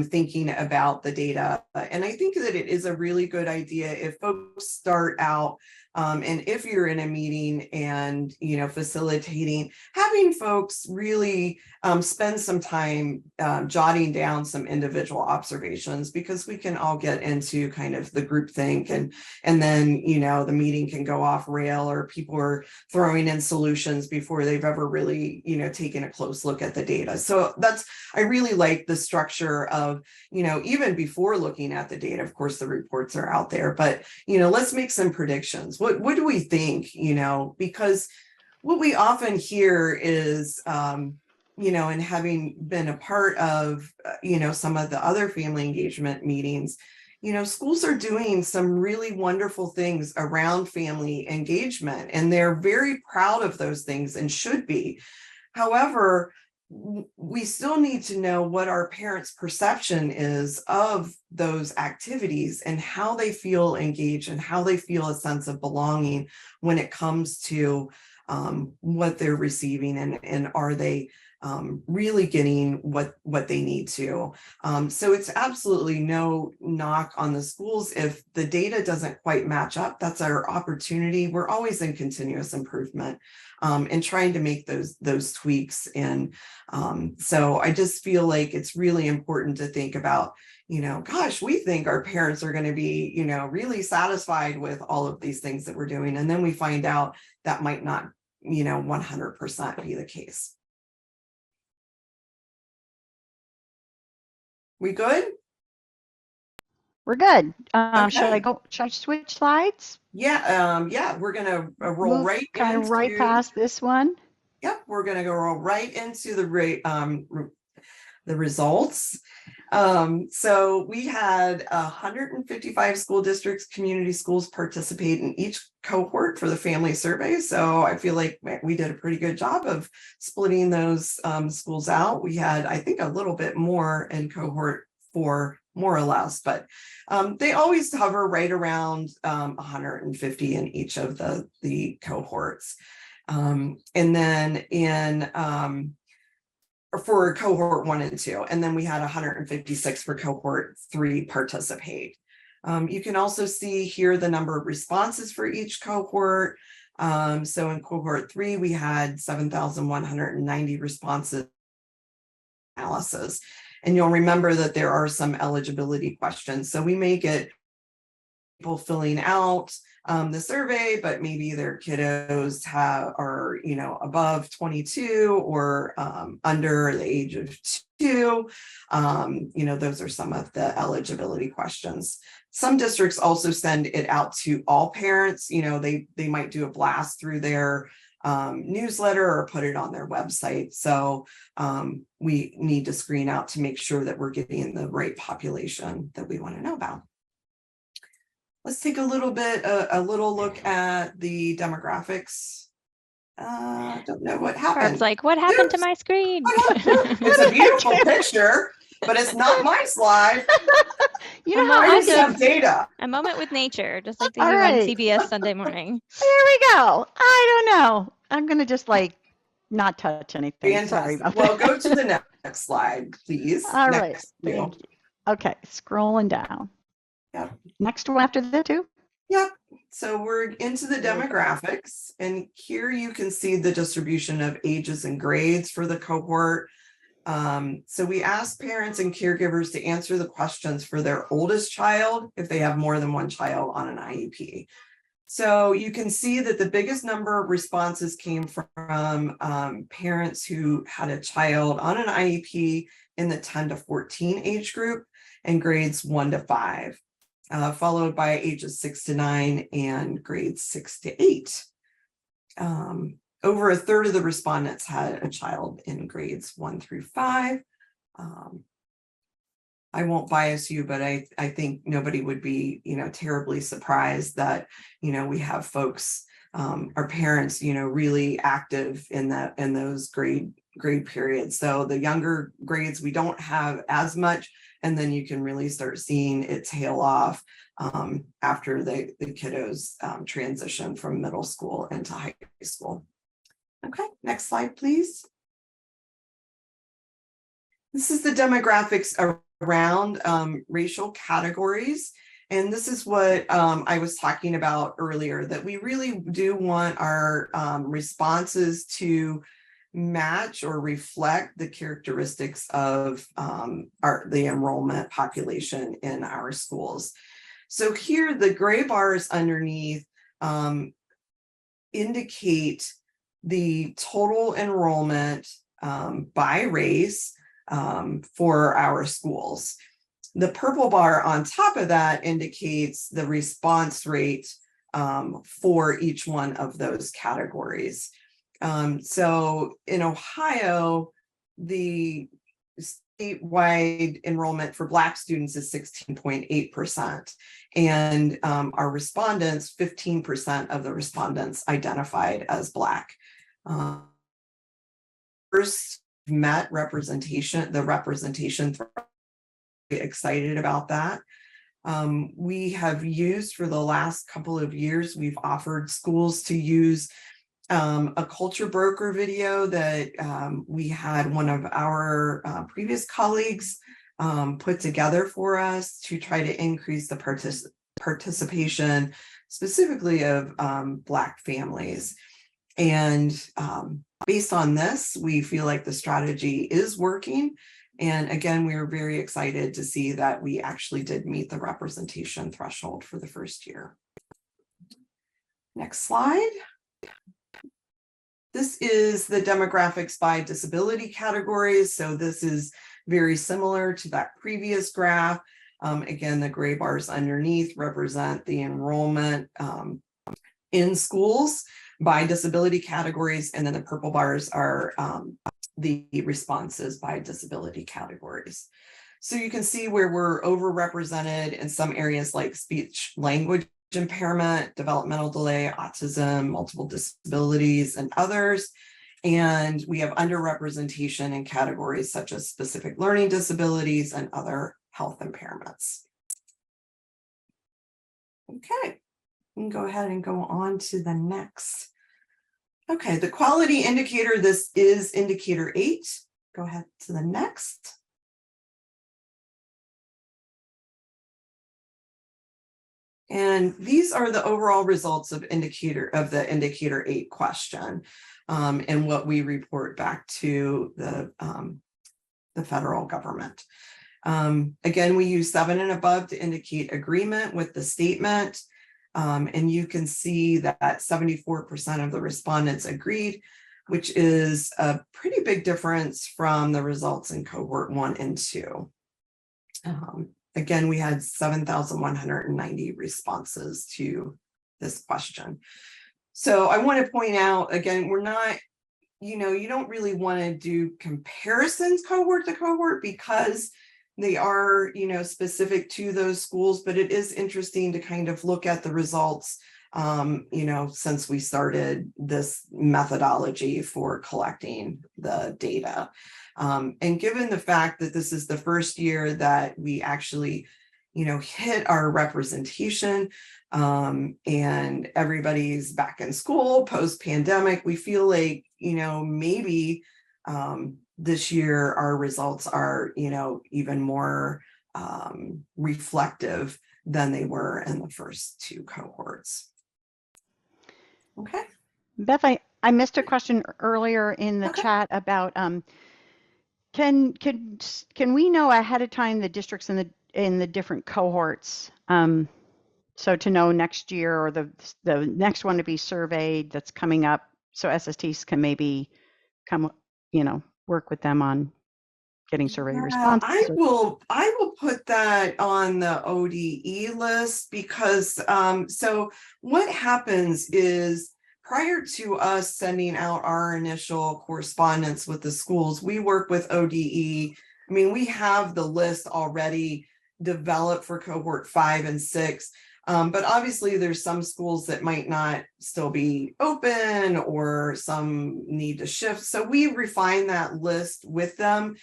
thinking about the data. And I think that it is a really good idea if folks start out and if you're in a meeting and, facilitating, having folks really spend some time jotting down some individual observations, because we can all get into kind of the group think and then, the meeting can go off rail, or people are throwing in solutions before they've ever really, taken a close look at the data. So I really like the structure of, even before looking at the data, of course, the reports are out there, but, let's make some predictions. What do we think, because what we often hear is, you know, and having been a part of, you know, some of the other family engagement meetings, you know, schools are doing some really wonderful things around family engagement, and they're very proud of those things and should be. However, we still need to know what our parents' perception is of those activities and how they feel engaged and how they feel a sense of belonging when it comes to what they're receiving, and are they really getting what they need to. So it's absolutely no knock on the schools if the data doesn't quite match up. That's our opportunity. We're always in continuous improvement and trying to make those tweaks. And so I just feel like it's really important to think about, you know, gosh, we think our parents are going to be, you know, really satisfied with all of these things that we're doing. And then we find out that might not, you know, 100% be the case. We good? We're good. Should I Okay. go? Should I switch slides? Yeah, yeah, we're gonna roll Move right kind of right into, past this one. yep, we're gonna go roll right into the results. So we had 155 school districts, community schools participate in each cohort for the family survey. So I feel like we did a pretty good job of splitting those schools out. We had, I think, a little bit more in cohort 4, more or less, but they always hover right around 150 in each of the cohorts. And then in for cohort 1 and 2, and then we had 156 for cohort 3 participate. You can also see here the number of responses for each cohort. So in cohort 3, we had 7,190 responses analysis. And you'll remember that there are some eligibility questions. So we may get people filling out the survey, but maybe their kiddos are, you know, above 22 or under the age of 2. You know, those are some of the eligibility questions. Some districts also send it out to all parents. You know, they might do a blast through their newsletter or put it on their website. So we need to screen out to make sure that we're getting the right population that we want to know about. Let's take a little look at the demographics. Don't know what happened. Barb's like, what happened to Oops. my screen? It's a beautiful picture, but it's not my slide. You know A how I moment just I have data. A moment with nature, just like they do All on right. CBS Sunday morning. There we go. I don't know. I'm going to just like not touch anything. Sorry Fantastic. about Well, that. go to the next slide, please. All right. Next two. Thank you. Okay. Scrolling down. Yep. Next one after the 2. Yep. So we're into the demographics, and here you can see the distribution of ages and grades for the cohort. So we asked parents and caregivers to answer the questions for their oldest child if they have more than one child on an IEP. So you can see that the biggest number of responses came from parents who had a child on an IEP in the 10 to 14 age group and grades 1 to 5. Followed by ages 6 to 9 and grades 6 to 8. Over a third of the respondents had a child in grades 1 through 5. I won't bias you, but I think nobody would be, you know, terribly surprised that, you know, we have folks, our parents, you know, really active in those grade periods. So the younger grades, we don't have as much. And then you can really start seeing it tail off after the kiddos transition from middle school into high school. Okay, next slide, please. This is the demographics around racial categories. And this is what I was talking about earlier, that we really do want our responses to match or reflect the characteristics of the enrollment population in our schools. So here the gray bars underneath indicate the total enrollment by race for our schools. The purple bar on top of that indicates the response rate for each one of those categories. So in Ohio, the statewide enrollment for Black students is 16.8%. And our respondents, 15% of the respondents identified as Black. First met representation, the representation, excited about that. We have used for the last couple of years, we've offered schools to use a culture broker video that we had one of our previous colleagues put together for us to try to increase the participation specifically of Black families. And based on this, we feel like the strategy is working. And again, we were very excited to see that we actually did meet the representation threshold for the first year. Next slide. This is the demographics by disability categories. So this is very similar to that previous graph. Again, the gray bars underneath represent the enrollment in schools by disability categories, and then the purple bars are the responses by disability categories. So you can see where we're overrepresented in some areas like speech language impairment, developmental delay, autism, multiple disabilities, and others. And we have underrepresentation in categories such as specific learning disabilities and other health impairments. Okay, we can go ahead and go on to the next. Okay, the quality indicator, this is indicator 8. Go ahead to the next. And these are the overall results of the indicator 8 question, and what we report back to the federal government. Again, we use 7 and above to indicate agreement with the statement. And you can see that 74% of the respondents agreed, which is a pretty big difference from the results in cohort 1 and 2. Again, we had 7,190 responses to this question. So I want to point out, again, we're not, you don't really want to do comparisons cohort to cohort because they are, specific to those schools, but it is interesting to kind of look at the results, since we started this methodology for collecting the data. And given the fact that this is the first year that we actually, hit our representation, and everybody's back in school post-pandemic, we feel like, maybe this year our results are, even more reflective than they were in the first 2 cohorts. Okay. Beth, I missed a question earlier in the chat about can we know ahead of time the districts in the different cohorts? So to know next year or the next one to be surveyed that's coming up, so SSTs can maybe come, work with them on getting survey responses. I will put that on the ODE list because so what happens is prior to us sending out our initial correspondence with the schools, we work with ODE. I mean, we have the list already developed for cohort 5 and 6. But obviously there's some schools that might not still be open or some need to shift. So we refine that list with them.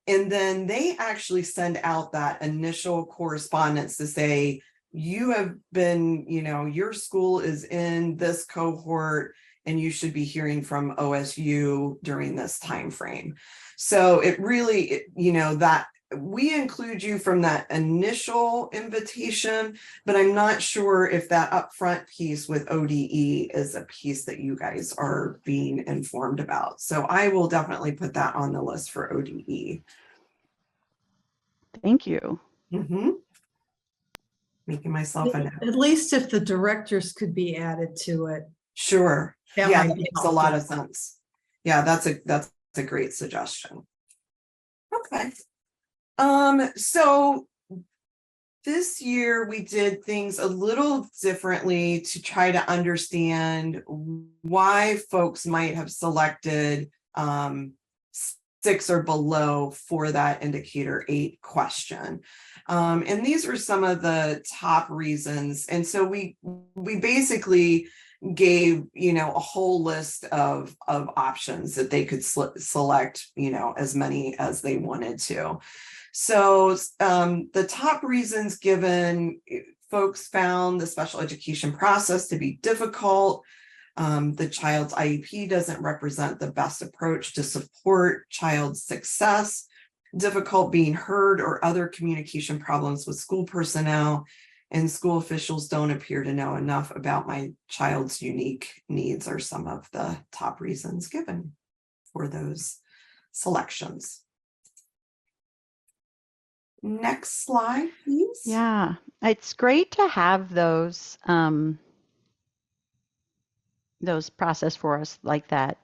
And then they actually send out that initial correspondence to say, you have been, your school is in this cohort and you should be hearing from OSU during this time frame. So it really, that we include you from that initial invitation, but I'm not sure if that upfront piece with ODE is a piece that you guys are being informed about. So I will definitely put that on the list for ODE. Thank you. Making myself a note. At least if the directors could be added to it. Sure. That Yeah, might that be makes a lot of helpful. sense. Yeah, that's a great suggestion. Okay. So this year we did things a little differently to try to understand why folks might have selected 7 6 or below for that indicator 8 question. And these were some of the top reasons. And so we basically gave, you know, a whole list of options that they could select, you know, as many as they wanted to. So the top reasons given, folks found the special education process to be difficult. The child's IEP doesn't represent the best approach to support child success, difficult being heard, or other communication problems with school personnel, and school officials don't appear to know enough about my child's unique needs are some of the top reasons given for those selections. Next slide, please. Yeah, it's great to have those process for us like that.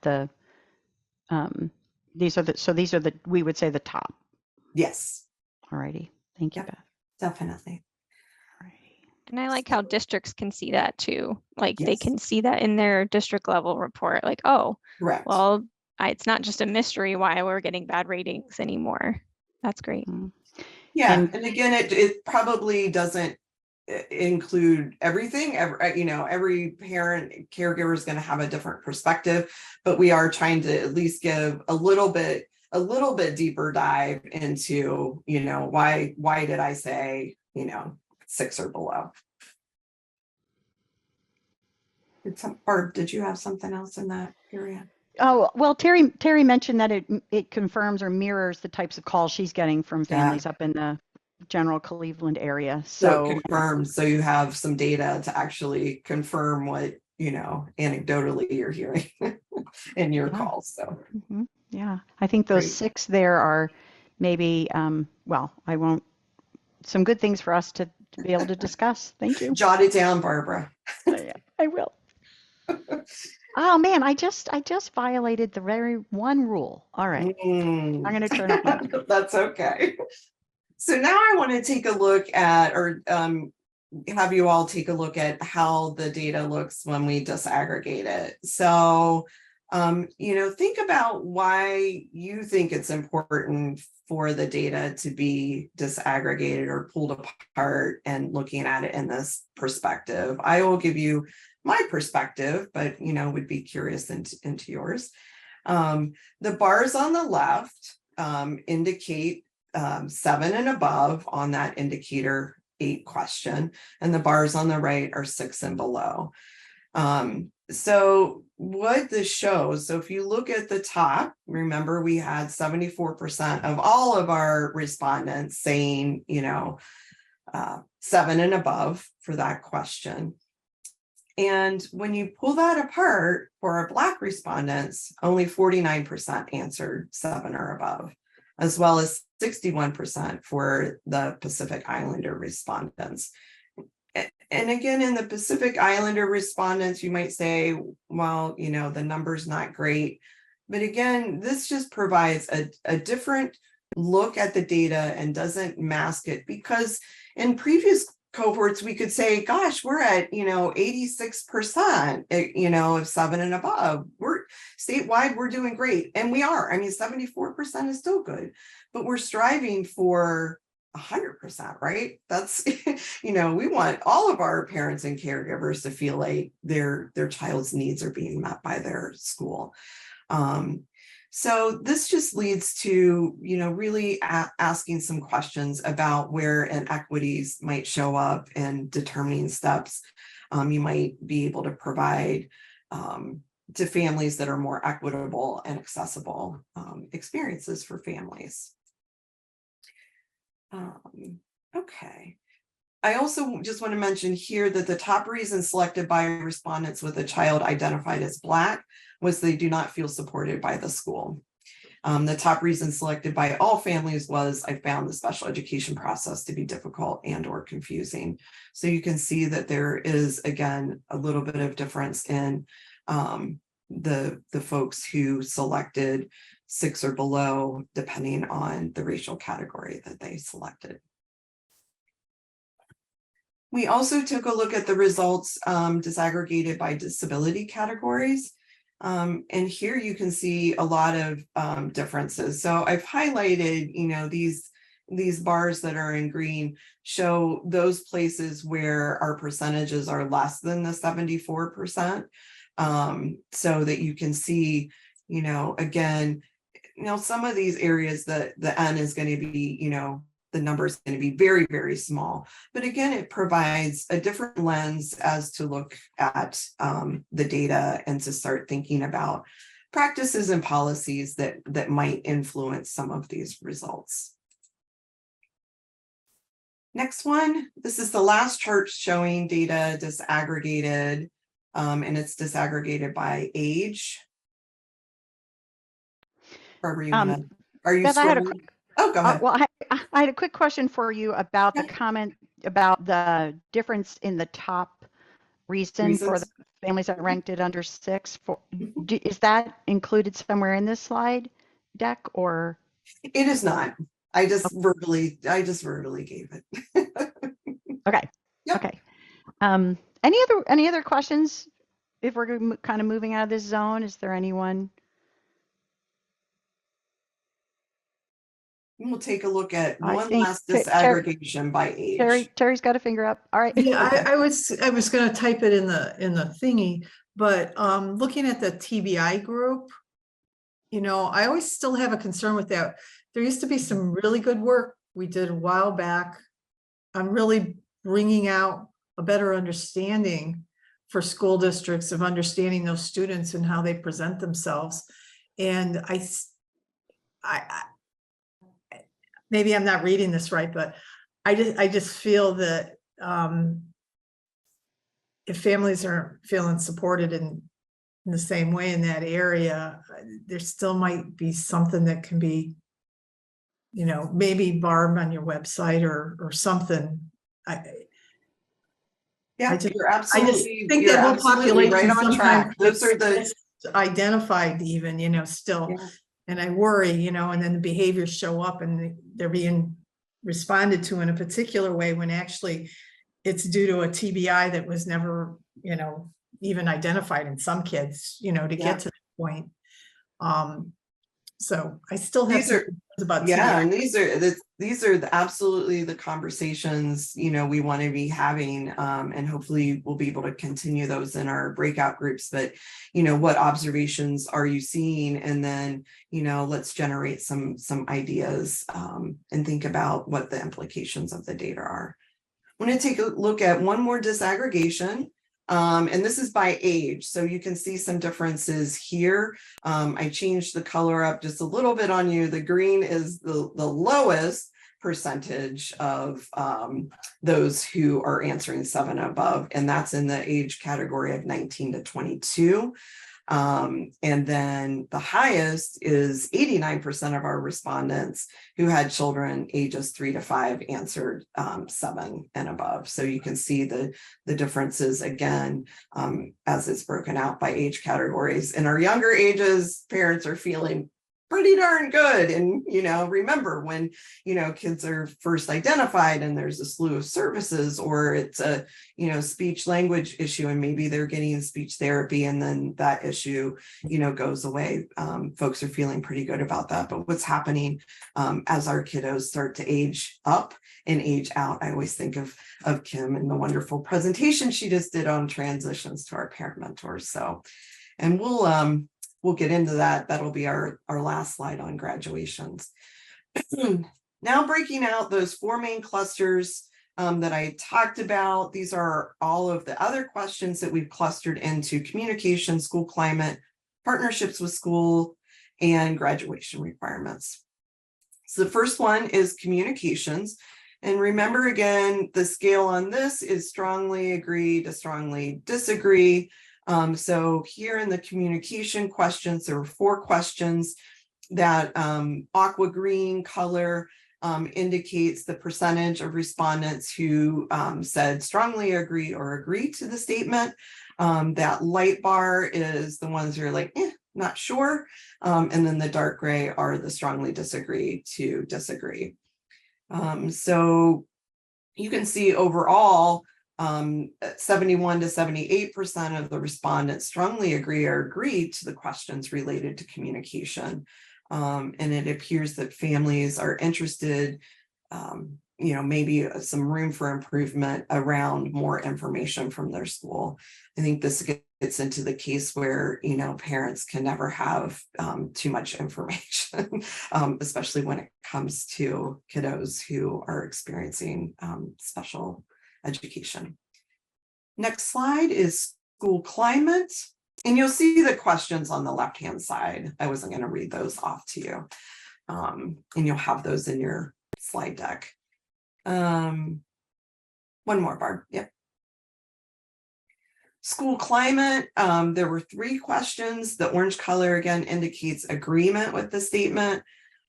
These are the we would say the top. Yes, Alrighty, thank you, Yep. Beth. definitely. Alrighty. And I like how districts can see that too. Like they Yes. can see that in their district level report, like, oh, Correct. well, it's not just a mystery why we're getting bad ratings anymore. That's great. Yeah, And- and again, it probably doesn't include everything. Every parent caregiver is going to have a different perspective, but we are trying to at least give a little bit deeper dive into, you know, why did I say, you know, 6 or below. Barb, did you have something else in that area? Oh, well, Terry mentioned that it confirms or mirrors the types of calls she's getting from families up in the general Cleveland area. So it confirms, so you have some data to actually confirm what, you know, anecdotally you're hearing in your calls. So yeah, I think those Great. 6 there are maybe, well, I won't, some good things for us to be able to discuss. Thank you. Jot it down, Barbara. I will. Oh man, I just violated the very one rule. All right. I'm going to turn off my mic. That's okay. So now I want to take a look at, or have you all take a look at how the data looks when we disaggregate it. So, you know, think about why you think it's important for the data to be disaggregated or pulled apart and looking at it in this perspective. I will give you my perspective, but, you know, would be curious into yours. The bars on the left indicate 7 and above on that indicator 8 question, and the bars on the right are 6 and below. So what this shows, so if you look at the top, remember we had 74% of all of our respondents saying, you know, 7 and above for that question. And when you pull that apart for our Black respondents, only 49% answered 7 or above, as well as 61% for the Pacific Islander respondents. And again, in the Pacific Islander respondents, you might say, well, you know, the number's not great. But again, this just provides a different look at the data and doesn't mask it, because in previous cohorts, we could say, gosh, we're at, you know, 86%, you know, of 7 and above. We're statewide, we're doing great. And we are. I mean, 74% is still good, but we're striving for 100%, right? That's, you know, we want all of our parents and caregivers to feel like their child's needs are being met by their school. So this just leads to, you know, really asking some questions about where inequities might show up and determining steps you might be able to provide to families that are more equitable and accessible experiences for families. Okay. I also just want to mention here that the top reason selected by respondents with a child identified as Black was they do not feel supported by the school. The top reason selected by all families was, I found the special education process to be difficult and or confusing. So you can see that there is, again, a little bit of difference in the folks who selected 6 or below, depending on the racial category that they selected. We also took a look at the results disaggregated by disability categories. And here you can see a lot of differences. So I've highlighted, you know, these bars that are in green show those places where our percentages are less than the 74%. So that you can see, you know, again, you know, some of these areas that the N is going to be, you know, the number is going to be very, very small. But again, it provides a different lens as to look at the data and to start thinking about practices and policies that might influence some of these results. Next one, this is the last chart showing data disaggregated, and it's disaggregated by age. Barbara, you wanna, are you Beth, I had a scrolling? Oh, go ahead. well, I had a quick question for you about the Okay. comment about the difference in the top reason for the Reasons? families that ranked it under 6. Is that included somewhere in this slide deck, or? It is not. I just verbally gave it. Okay. Yep. Okay. Any other questions? If we're kind of moving out of this zone, is there anyone? We'll take a look at I one think last disaggregation by age. Terry's got a finger up. All right. Yeah, Okay. I was gonna type it in the thingy, but looking at the TBI group, you know, I always still have a concern with that. There used to be some really good work we did a while back on really bringing out a better understanding for school districts of understanding those students and how they present themselves. And I maybe I'm not reading this right, but I just feel that if families aren't feeling supported in the same way in that area, there still might be something that can be, you know, maybe Barb on your website or something. Yeah, I you're just absolutely, think you're that whole absolutely population right on track. sometimes Those are the, gets identified even, you know, still. yeah. And I worry, you know, and then the behaviors show up and they're being responded to in a particular way when actually it's due to a TBI that was never, you know, even identified in some kids, you know, to Yeah. get to that point. So I still have These some are, concerns about yeah, TBI. and these are absolutely the conversations, you know, we want to be having, and hopefully we'll be able to continue those in our breakout groups. But, you know, what observations are you seeing? And then, you know, let's generate some ideas and think about what the implications of the data are. I'm going to take a look at one more disaggregation. And this is by age, so you can see some differences here. I changed the color up just a little bit on you. The green is the lowest percentage of those who are answering 7 and above, and that's in the age category of 19 to 22. And then the highest is 89% of our respondents who had children ages 3 to 5 answered 7 and above. So you can see the differences again, as it's broken out by age categories. In our younger ages, parents are feeling pretty darn good. And, you know, remember when, you know, kids are first identified and there's a slew of services, or it's a, you know, speech language issue, and maybe they're getting speech therapy and then that issue, you know, goes away. Folks are feeling pretty good about that. But what's happening as our kiddos start to age up and age out? I always think of Kim and the wonderful presentation she just did on transitions to our parent mentors. So, and we'll get into that. That'll be our last slide on graduations. Now breaking out those 4 main clusters that I talked about. These are all of the other questions that we've clustered into communication, school climate, partnerships with school, and graduation requirements. So the first one is communications. And remember again, the scale on this is strongly agree to strongly disagree. So here in the communication questions, there were 4 questions. That aqua green color indicates the percentage of respondents who said strongly agree or agree to the statement. That light bar is the ones who are like, not sure. And then the dark gray are the strongly disagree to disagree. So you can see overall, 71 to 78% of the respondents strongly agree or agreed to the questions related to communication. And it appears that families are interested, maybe some room for improvement around more information from their school. I think this gets into the case where, parents can never have too much information, especially when it comes to kiddos who are experiencing special education. Next slide is school climate. And you'll see the questions on the left-hand side. I wasn't going to read those off to you. And you'll have those in your slide deck. One more, Barb. Yep. School climate. There were 3 questions. The orange color again indicates agreement with the statement.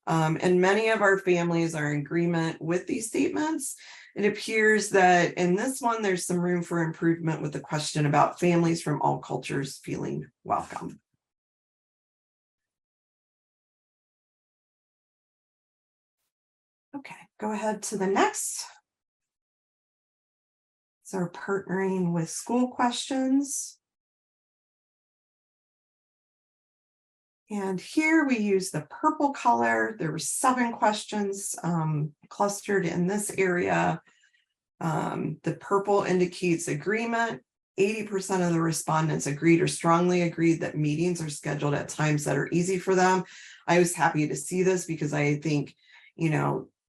And many of our families are in agreement with these statements. It appears that in this one, there's some room for improvement with the question about families from all cultures feeling welcome. Okay, go ahead to the next. So partnering with school questions. And here we use the purple color. There were 7 questions clustered in this area. The purple indicates agreement. 80% of the respondents agreed or strongly agreed that meetings are scheduled at times that are easy for them. I was happy to see this because I think,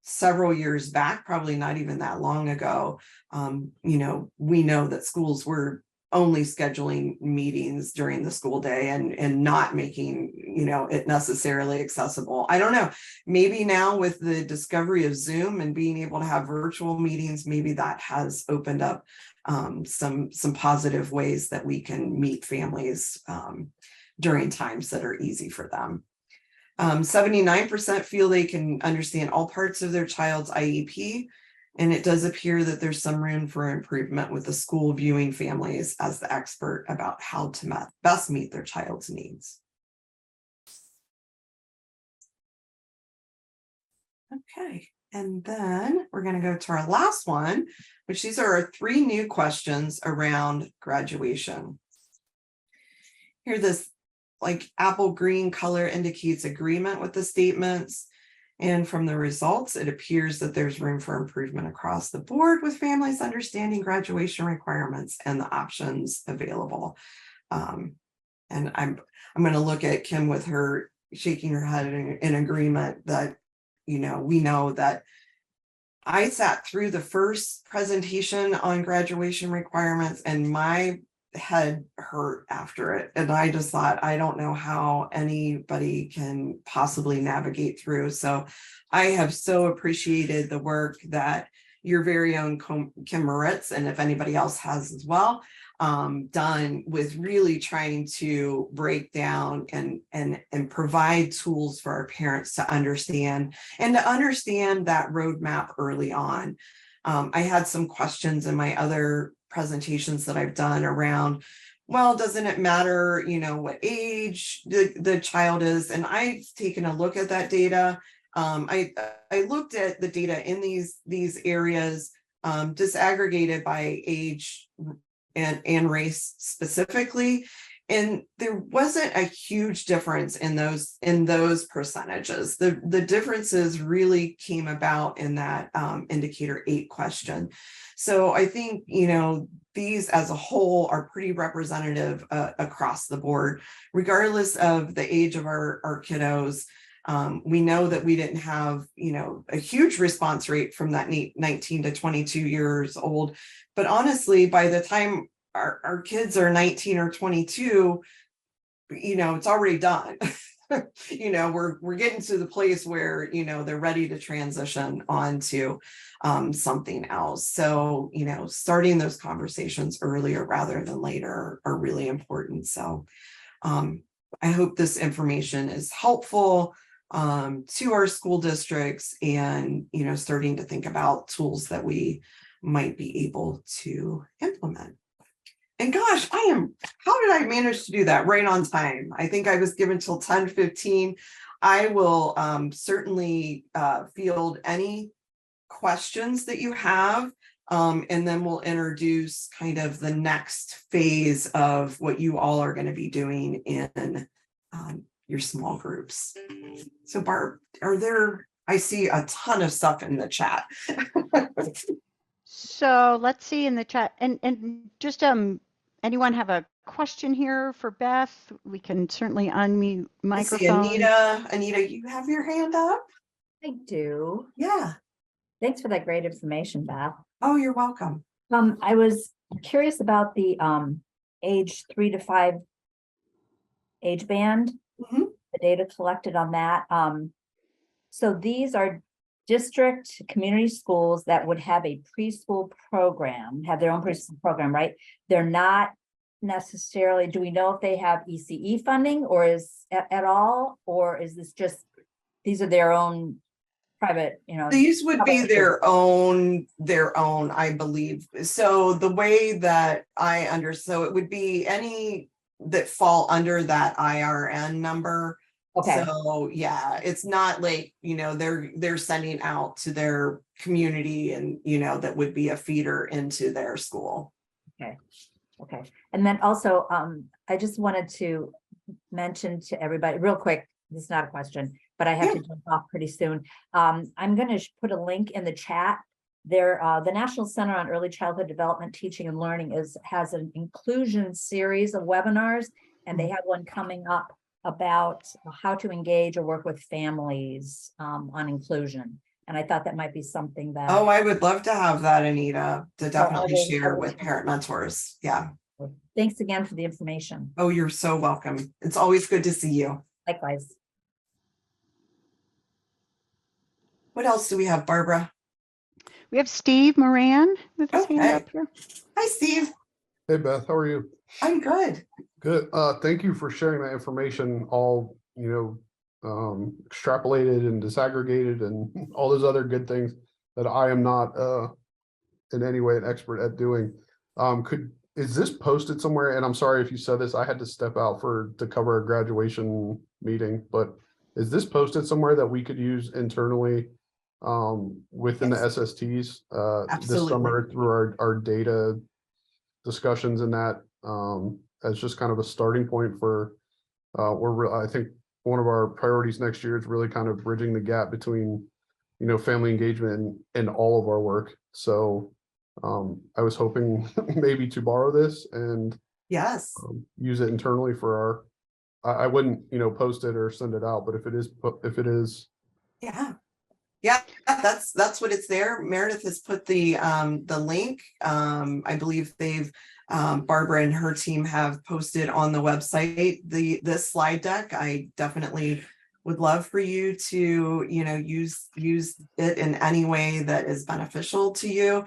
several years back, probably not even that long ago, we know that schools were only scheduling meetings during the school day and not making, it necessarily accessible. I don't know, maybe now with the discovery of Zoom and being able to have virtual meetings, maybe that has opened up some positive ways that we can meet families during times that are easy for them. 79% feel they can understand all parts of their child's IEP. And it does appear that there's some room for improvement with the school viewing families as the expert about how to best meet their child's needs. Okay, and then we're going to go to our last one, which these are our 3 new questions around graduation. Here, this apple green color indicates agreement with the statements. And from the results, it appears that there's room for improvement across the board with families understanding graduation requirements and the options available. And I'm going to look at Kim with her shaking her head in agreement that, we know that I sat through the first presentation on graduation requirements and my head hurt after it. And I just thought, I don't know how anybody can possibly navigate through. So I have so appreciated the work that your very own Kim Moritz, and if anybody else has as well, done with really trying to break down and provide tools for our parents to understand and to understand that roadmap early on. I had some questions in my other presentations that I've done around, well, doesn't it matter, what age the child is? And I've taken a look at that data. I looked at the data in these areas, disaggregated by age and race specifically. And there wasn't a huge difference in those percentages. The differences really came about in that indicator 8 question. So I think, these as a whole are pretty representative across the board, regardless of the age of our kiddos. We know that we didn't have, a huge response rate from that 19 to 22 years old. But honestly, by the time our kids are 19 or 22, it's already done. We're getting to the place where, they're ready to transition onto something else. So, starting those conversations earlier rather than later are really important. So I hope this information is helpful to our school districts and, starting to think about tools that we might be able to implement. And gosh, how did I manage to do that right on time? I think I was given till 10:15. I will certainly field any questions that you have. And then we'll introduce kind of the next phase of what you all are going to be doing in your small groups. So Barb, I see a ton of stuff in the chat. So let's see in the chat, and just anyone have a question here for Beth? We can certainly unmute I see microphone. Anita, you have your hand up? I do. Yeah. Thanks for that great information, Beth. Oh, you're welcome. I was curious about the age 3 to 5 age band, Mhm. the data collected on that. So these are district community schools that would have a preschool program, have their own preschool program, right? They're not necessarily, do we know if they have ECE funding or is at all, or is this just, these are their own private, These would be public their own, I believe. So the way that so it would be any that fall under that IRN number. Okay. So yeah, it's not like, they're sending out to their community and, that would be a feeder into their school. Okay. And then also, I just wanted to mention to everybody real quick, this is not a question, but I have to jump off pretty soon. I'm going to put a link in the chat there. The National Center on Early Childhood Development, Teaching and Learning has an inclusion series of webinars, and they have one coming up about how to engage or work with families on inclusion. And I thought that might be something that. Oh, I would love to have that, Anita, to definitely will- share will with parent mentors. Yeah. Thanks again for the information. Oh, you're so welcome. It's always good to see you. Likewise. What else do we have, Barbara? We have Steve Moran with his hand Okay. up here. Hi, Steve. Hey Beth, how are you? I'm good. Good. Thank you for sharing that information, all, extrapolated and disaggregated and all those other good things that I am not in any way an expert at doing. Is this posted somewhere? And I'm sorry if you said this, I had to step out to cover a graduation meeting, but is this posted somewhere that we could use internally within the SSTs this Absolutely. summer through our data discussions and that as just kind of a starting point for I think one of our priorities next year is really kind of bridging the gap between family engagement and all of our work. So I was hoping maybe to borrow this and Yes. use it internally for I wouldn't post it or send it out, but if it is Yeah, that's what it's there. Meredith has put the link. I believe Barbara and her team have posted on the website this slide deck. I definitely would love for you to use it in any way that is beneficial to you.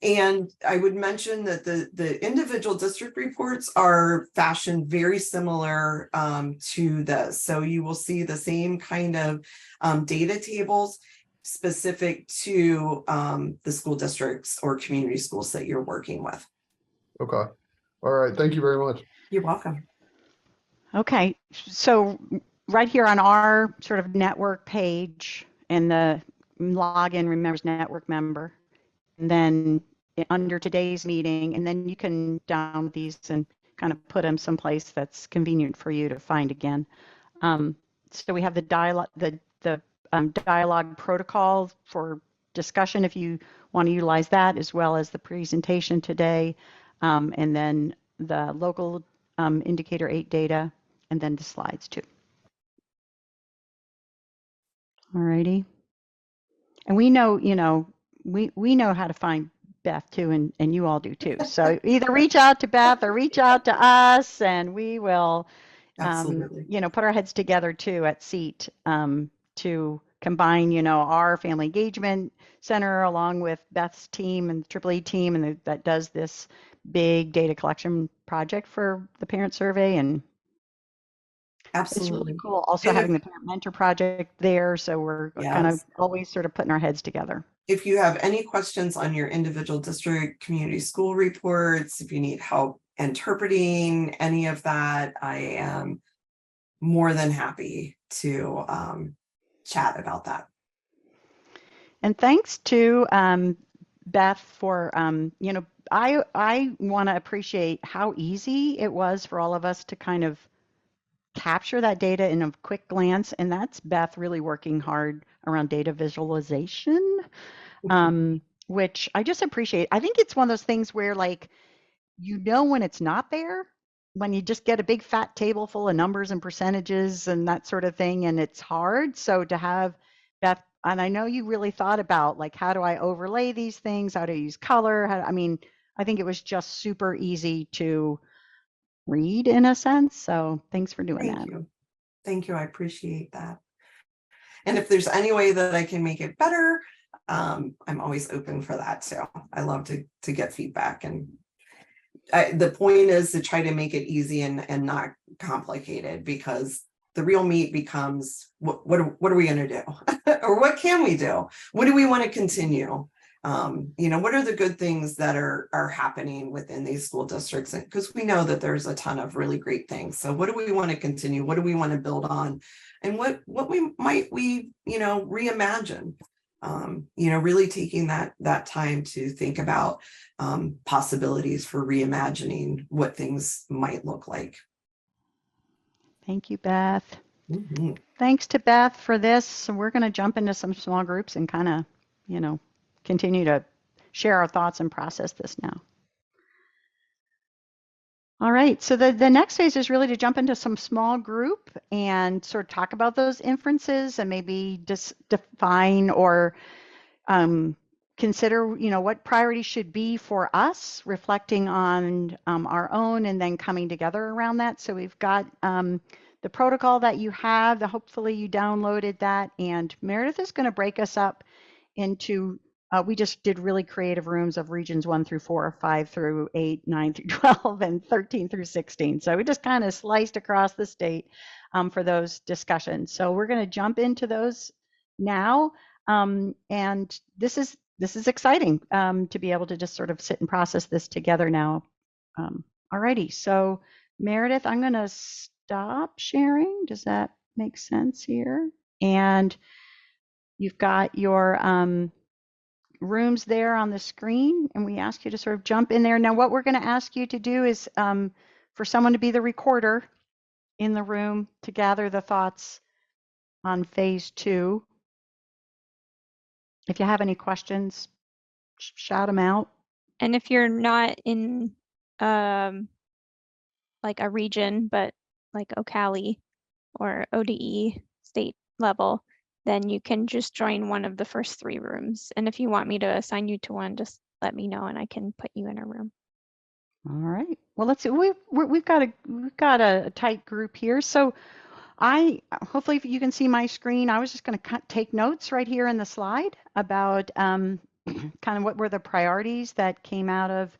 And I would mention that the individual district reports are fashioned very similar to this. So you will see the same kind of data tables specific to the school districts or community schools that you're working with. okay. All right. Thank you very much. You're welcome. Okay, so right here on our sort of network page in the login remembers network member, and then under today's meeting, and then you can download these and kind of put them someplace that's convenient for you to find again. So we have the dialogue, dialogue protocol for discussion if you want to utilize that, as well as the presentation today, and then the local indicator 8 data, and then the slides too. All righty. And we know, we know how to find Beth too, and you all do too. So either reach out to Beth or reach out to us, and we will, Absolutely. put our heads together too at SEAT to combine, our family engagement center along with Beth's team and the EEE team, and that does this big data collection project for the parent survey. And it's really Absolutely. cool also And having the parent mentor project there. So we're kind of Yes. always sort of putting our heads together. If you have any questions on your individual district community school reports, if you need help interpreting any of that, I am more than happy to chat about that. And thanks to Beth for, I want to appreciate how easy it was for all of us to kind of capture that data in a quick glance. And that's Beth really working hard around data visualization, which I just appreciate. I think it's one of those things where like, when it's not there, when you just get a big fat table full of numbers and percentages and that sort of thing, and it's hard. So to have Beth, and I know you really thought about like, how do I overlay these things? How to use color? I think it was just super easy to read in a sense. So thanks for doing that. Thank you. Thank you. I appreciate that. And if there's any way that I can make it better, I'm always open for that. So I love to get feedback. And the point is to try to make it easy and not complicated, because the real meat becomes what are we going to do? Or what can we do? What do we want to continue? What are the good things that are happening within these school districts? Because we know that there's a ton of really great things. So what do we want to continue? What do we want to build on? And what we might reimagine? Really taking that time to think about possibilities for reimagining what things might look like. Thank you, Beth. Mm-hmm. Thanks to Beth for this. So we're going to jump into some small groups and kind of, continue to share our thoughts and process this now. All right, so the next phase is really to jump into some small group and sort of talk about those inferences and maybe just define or consider, what priorities should be for us, reflecting on our own and then coming together around that. So we've got the protocol that you have, hopefully you downloaded that, and Meredith is going to break us up into we just did really creative rooms of regions 1 through 4, 5 through 8, 9 through 12, and 13 through 16. So we just kind of sliced across the state for those discussions. So we're going to jump into those now. And this is exciting to be able to just sort of sit and process this together now. Alrighty, so Meredith, I'm going to stop sharing. Does that make sense here? And you've got your rooms there on the screen, and we ask you to sort of jump in there. Now, what we're going to ask you to do is for someone to be the recorder in the room to gather the thoughts on phase 2. If you have any questions, shout them out. And if you're not in like a region, but like Ocali or ODE state level, then you can just join one of the first 3 rooms. And if you want me to assign you to one, just let me know and I can put you in a room. All right. Well, let's see. We've got a tight group here. So hopefully if you can see my screen, I was just going to take notes right here in the slide about kind of what were the priorities that came out of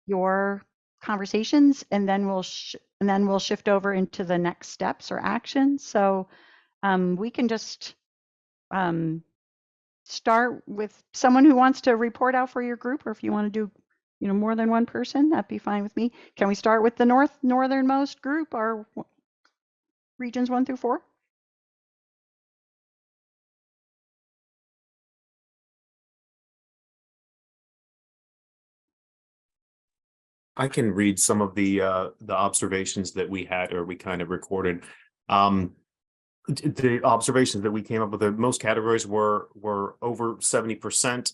your conversations, and then we'll shift over into the next steps or actions. So we can just start with someone who wants to report out for your group, or if you want to do more than one person, that'd be fine with me. Can we start with the northernmost group, or regions 1 through 4? I can read some of the observations that we had, or we kind of recorded. The observations that we came up with, most categories were over 70%.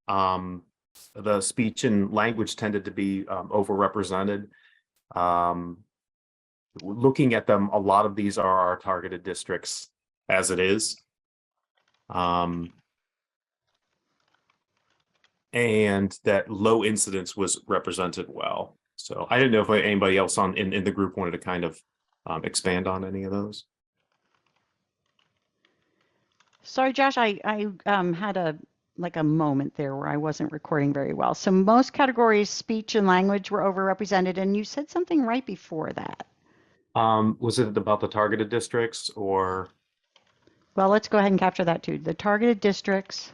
The speech and language tended to be overrepresented. Looking at them, a lot of these are our targeted districts as it is. And that low incidence was represented well. So I didn't know if anybody else in the group wanted to kind of expand on any of those. Sorry, Josh, I had a moment there where I wasn't recording very well. So most categories, speech and language, were overrepresented, and you said something right before that. Was it about the targeted districts, or? Well, let's go ahead and capture that too. The targeted districts.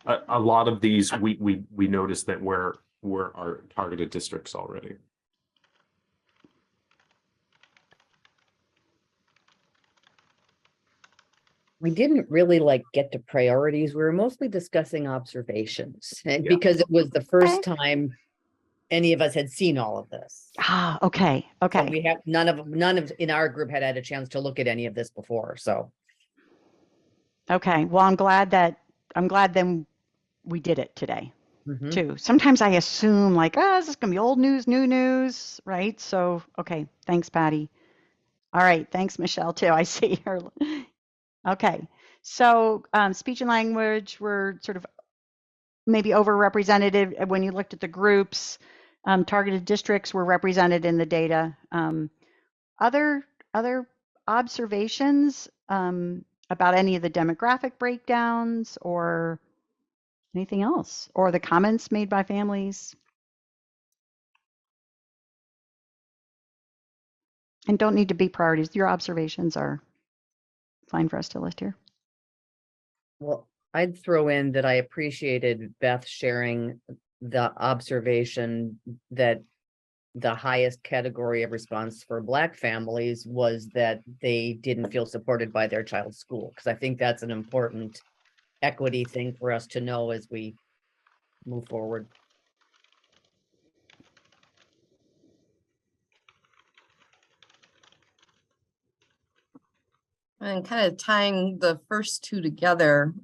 A lot of these we noticed that were our targeted districts already. we didn't really like get to priorities. We were mostly discussing observations and Yeah. because it was the first time any of us had seen all of this. Ah, okay, So okay. we have none of in our group had a chance to look at any of this before. So Okay, well, I'm glad then we did it today mhm. too. Sometimes I assume like, this is gonna be old news, new news, right? So, okay, thanks, Patty. All right, thanks, Michelle, too. I see her. Okay, so speech and language were sort of maybe overrepresented when you looked at the groups. Targeted districts were represented in the data. Other observations about any of the demographic breakdowns or anything else, or the comments made by families? And don't need to be priorities. Your observations are fine for us to list here. Well, I'd throw in that I appreciated Beth sharing the observation that the highest category of response for Black families was that they didn't feel supported by their child's school, because I think that's an important equity thing for us to know as we move forward. And kind of tying the first two together,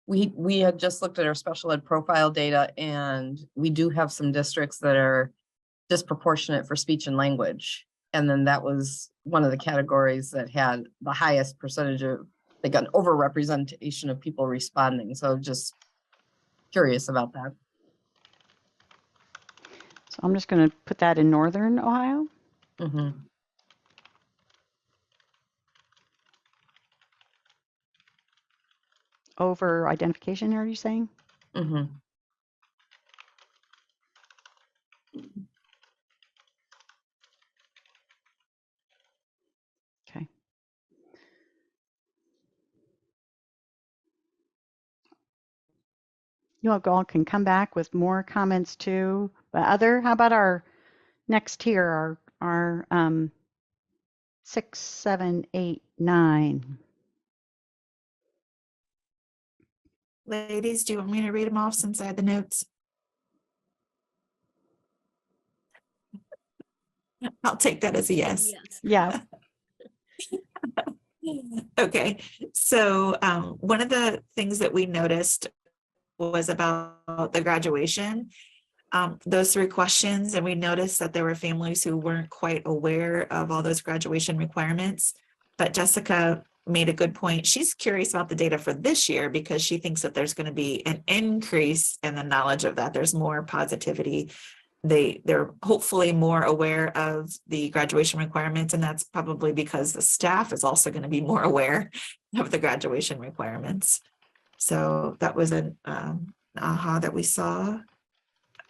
we had just looked at our special ed profile data, and we do have some districts that are disproportionate for speech and language. And then that was one of the categories that had the highest percentage of, they got an overrepresentation of people responding. So just curious about that. So I'm just going to put that in Northern Ohio. Mm-hmm. Over identification, are you saying? Mm-hmm. Okay. You all can come back with more comments too. But how about our next tier, our 6, 7, 8, 9? Ladies, do you want me to read them off since I had the notes? I'll take that as a yes. Yeah. Okay, so one of the things that we noticed was about the graduation. Those 3 questions, and we noticed that there were families who weren't quite aware of all those graduation requirements. But Jessica made a good point. She's curious about the data for this year because she thinks that there's going to be an increase in the knowledge of that. There's more positivity. They're hopefully more aware of the graduation requirements, and that's probably because the staff is also going to be more aware of the graduation requirements. So that was an aha that we saw.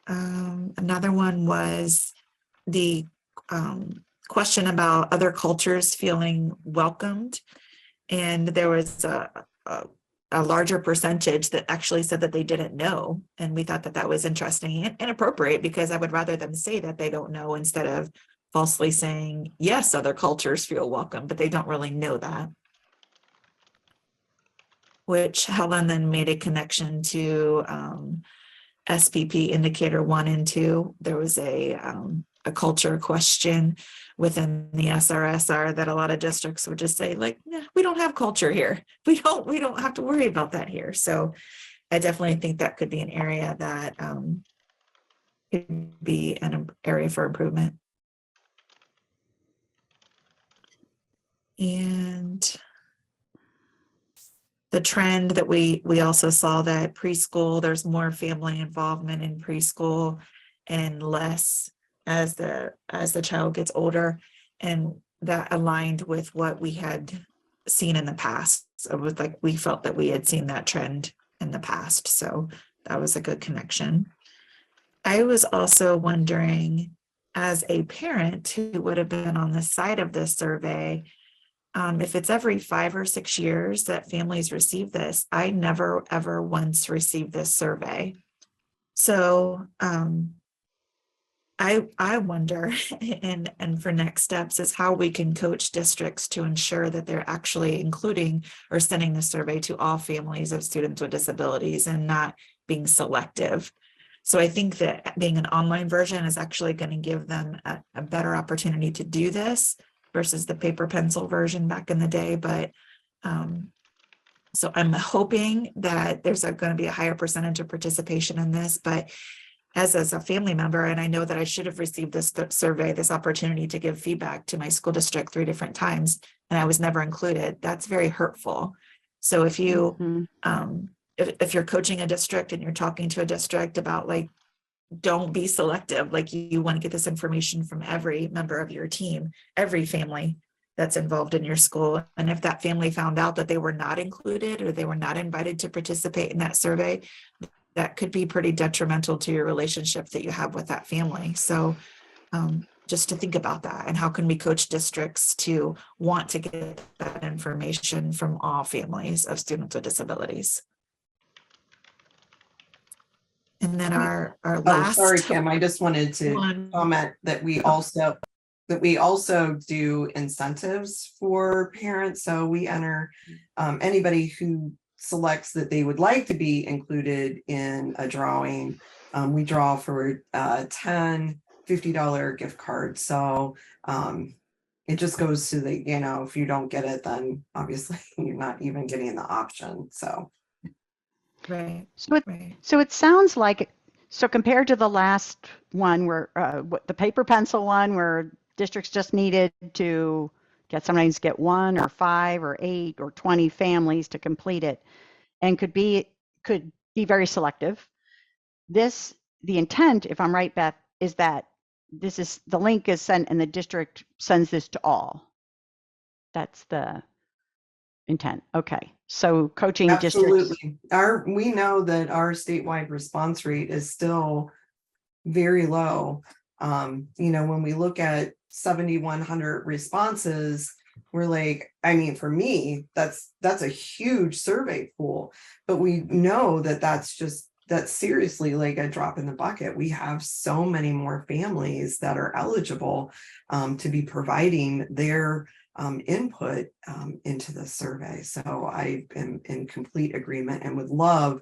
Another one was the question about other cultures feeling welcomed. And there was a larger percentage that actually said that they didn't know. And we thought that that was interesting and appropriate, because I would rather them say that they don't know instead of falsely saying, yes, other cultures feel welcome, but they don't really know that. Which Helen then made a connection to SPP indicator 1 and 2. There was a culture question within the SRSR that a lot of districts would just say, like, nah, we don't have culture here. We don't have to worry about that here. So I definitely think that could be an area that could be an area for improvement. And the trend that we also saw that preschool, there's more family involvement in preschool and less as the child gets older, and that aligned with what we had seen in the past. So it was like we felt that we had seen that trend in the past, so that was a good connection. I was also wondering, as a parent who would have been on the side of this survey, if it's every 5 or 6 years that families receive this. I never ever once received this survey. So I wonder, and for next steps is how we can coach districts to ensure that they're actually including or sending the survey to all families of students with disabilities and not being selective. So I think that being an online version is actually going to give them a better opportunity to do this versus the paper pencil version back in the day. But so I'm hoping that there's going to be a higher percentage of participation in this, but as a family member, and I know that I should have received this survey, this opportunity to give feedback to my school district 3 different times, and I was never included. That's very hurtful. So if you, if you're coaching a district and you're talking to a district about like, don't be selective, like you want to get this information from every member of your team, every family that's involved in your school. And if that family found out that they were not included or they were not invited to participate in that survey, that could be pretty detrimental to your relationship that you have with that family. So just to think about that, and how can we coach districts to want to get that information from all families of students with disabilities. And then our last. Sorry, Kim, I just wanted to comment that we also do incentives for parents. So we enter anybody who selects that they would like to be included in a drawing. We draw for 10 $50 gift cards. So it just goes to the, you know, if you don't get it, then obviously you're not even getting the option. So right. So it sounds like, so compared to the last one where the paper pencil one where districts just needed to sometimes get 1 or 5 or 8 or 20 families to complete it, and could be very selective. The intent, if I'm right, Beth, is that the link is sent and the district sends this to all. That's the intent. Okay. So coaching districts. Absolutely. We know that our statewide response rate is still very low. You know, when we look at 7,100 responses, we're like, I mean, for me, that's a huge survey pool, but we know that that's seriously like a drop in the bucket. We have so many more families that are eligible to be providing their input into the survey. So I am in complete agreement and would love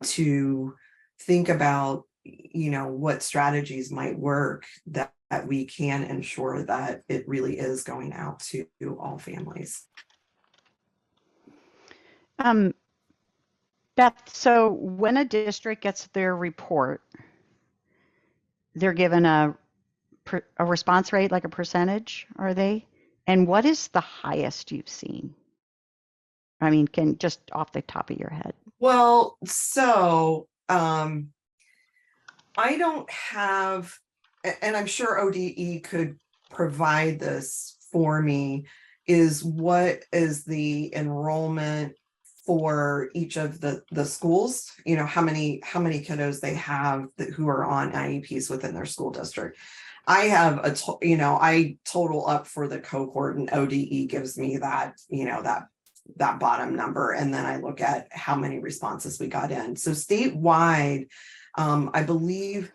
to think about, you know, what strategies might work that we can ensure that it really is going out to all families. Beth, so when a district gets their report, they're given a response rate, like a percentage, are they? And what is the highest you've seen? I mean, just off the top of your head. Well, so I don't have, and I'm sure ODE could provide this for me, is what is the enrollment for each of the schools, you know, how many kiddos they have who are on IEPs within their school district. I have I total up for the cohort, and ODE gives me that, you know, that bottom number. And then I look at how many responses we got in. So statewide, I believe,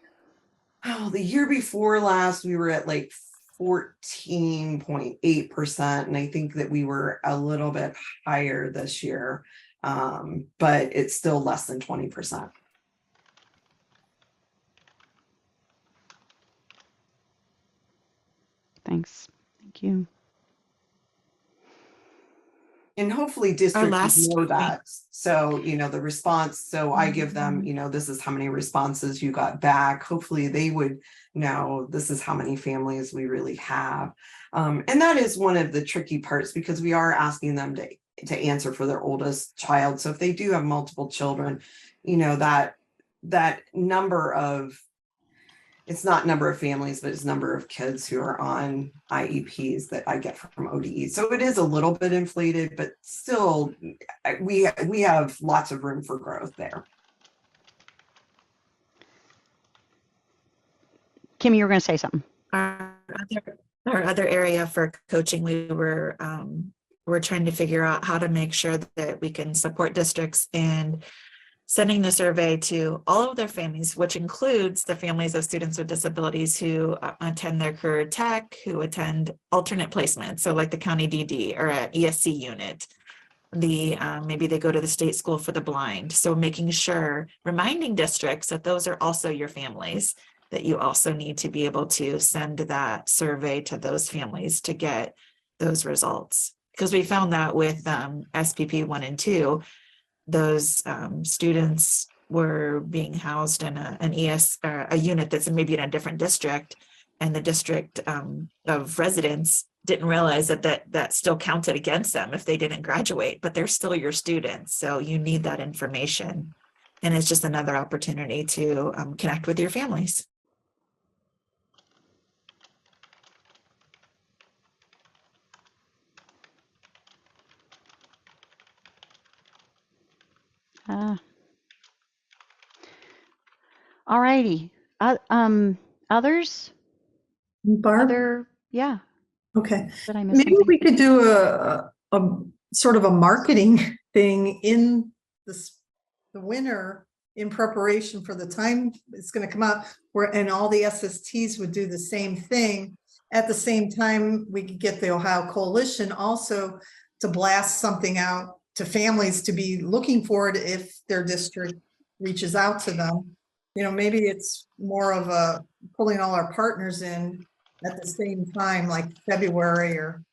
the year before last, we were at like 14.8%. And I think that we were a little bit higher this year, but it's still less than 20%. Thanks. Thank you. And hopefully districts know that. So, you know, the response, so I give them, you know, this is how many responses you got back. Hopefully they would know this is how many families we really have. And that is one of the tricky parts, because we are asking them to answer for their oldest child. So if they do have multiple children, you know, that number of, it's not number of families, but it's number of kids who are on IEPs that I get from ODE. So it is a little bit inflated, but still we have lots of room for growth there. Kim, you were going to say something. Our other area for coaching, we're trying to figure out how to make sure that we can support districts and sending the survey to all of their families, which includes the families of students with disabilities who attend their career tech, who attend alternate placement, so like the county DD or an ESC unit. Maybe they go to the state school for the blind. So making sure, reminding districts that those are also your families, that you also need to be able to send that survey to those families to get those results. Because we found that with SPP 1 and 2, those students were being housed in a unit that's maybe in a different district, and the district of residents didn't realize that still counted against them if they didn't graduate, but they're still your students. So you need that information. And it's just another opportunity to connect with your families. All righty. Others? Barb? Yeah. Okay. Did I miss Maybe something? we could do a sort of a marketing thing in the winter in preparation for the time it's going to come out, and all the SSTs would do the same thing. At the same time, we could get the Ohio Coalition also to blast something out to families to be looking for it if their district reaches out to them. You know, maybe it's more of a pulling all our partners in at the same time, like February or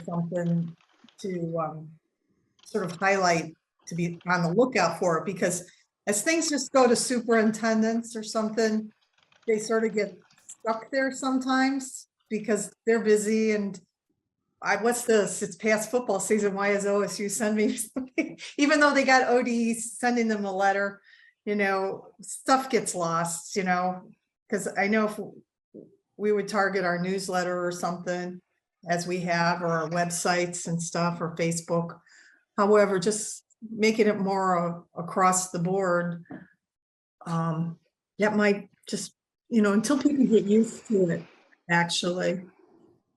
something, to sort of highlight, to be on the lookout for it, because as things just go to superintendents or something, they sort of get stuck there sometimes because they're busy and what's this? It's past football season. Why is OSU send me something? Even though they got ODE sending them a letter, you know, stuff gets lost, you know, because I know if we would target our newsletter or something as we have, or our websites and stuff, or Facebook. However, just making it more across the board, that might just, you know, until people get used to it, actually,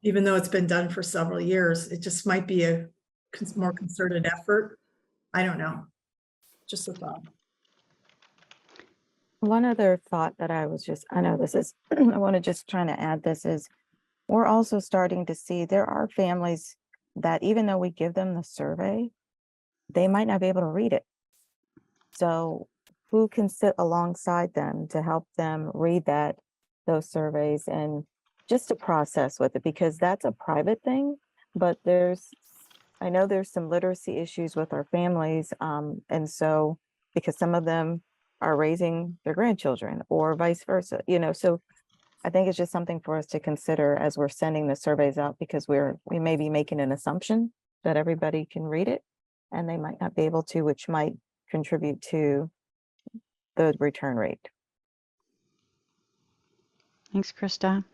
even though it's been done for several years, it just might be a more concerted effort. I don't know. Just a thought. One other thought that I know this is, I want to just trying to add this is, we're also starting to see there are families that even though we give them the survey, they might not be able to read it. So who can sit alongside them to help them read those surveys and just to process with it, because that's a private thing, but I know there's some literacy issues with our families. And so, because some of them are raising their grandchildren or vice versa, you know, so I think it's just something for us to consider as we're sending the surveys out, because we may be making an assumption that everybody can read it and they might not be able to, which might contribute to the return rate. Thanks, Krista.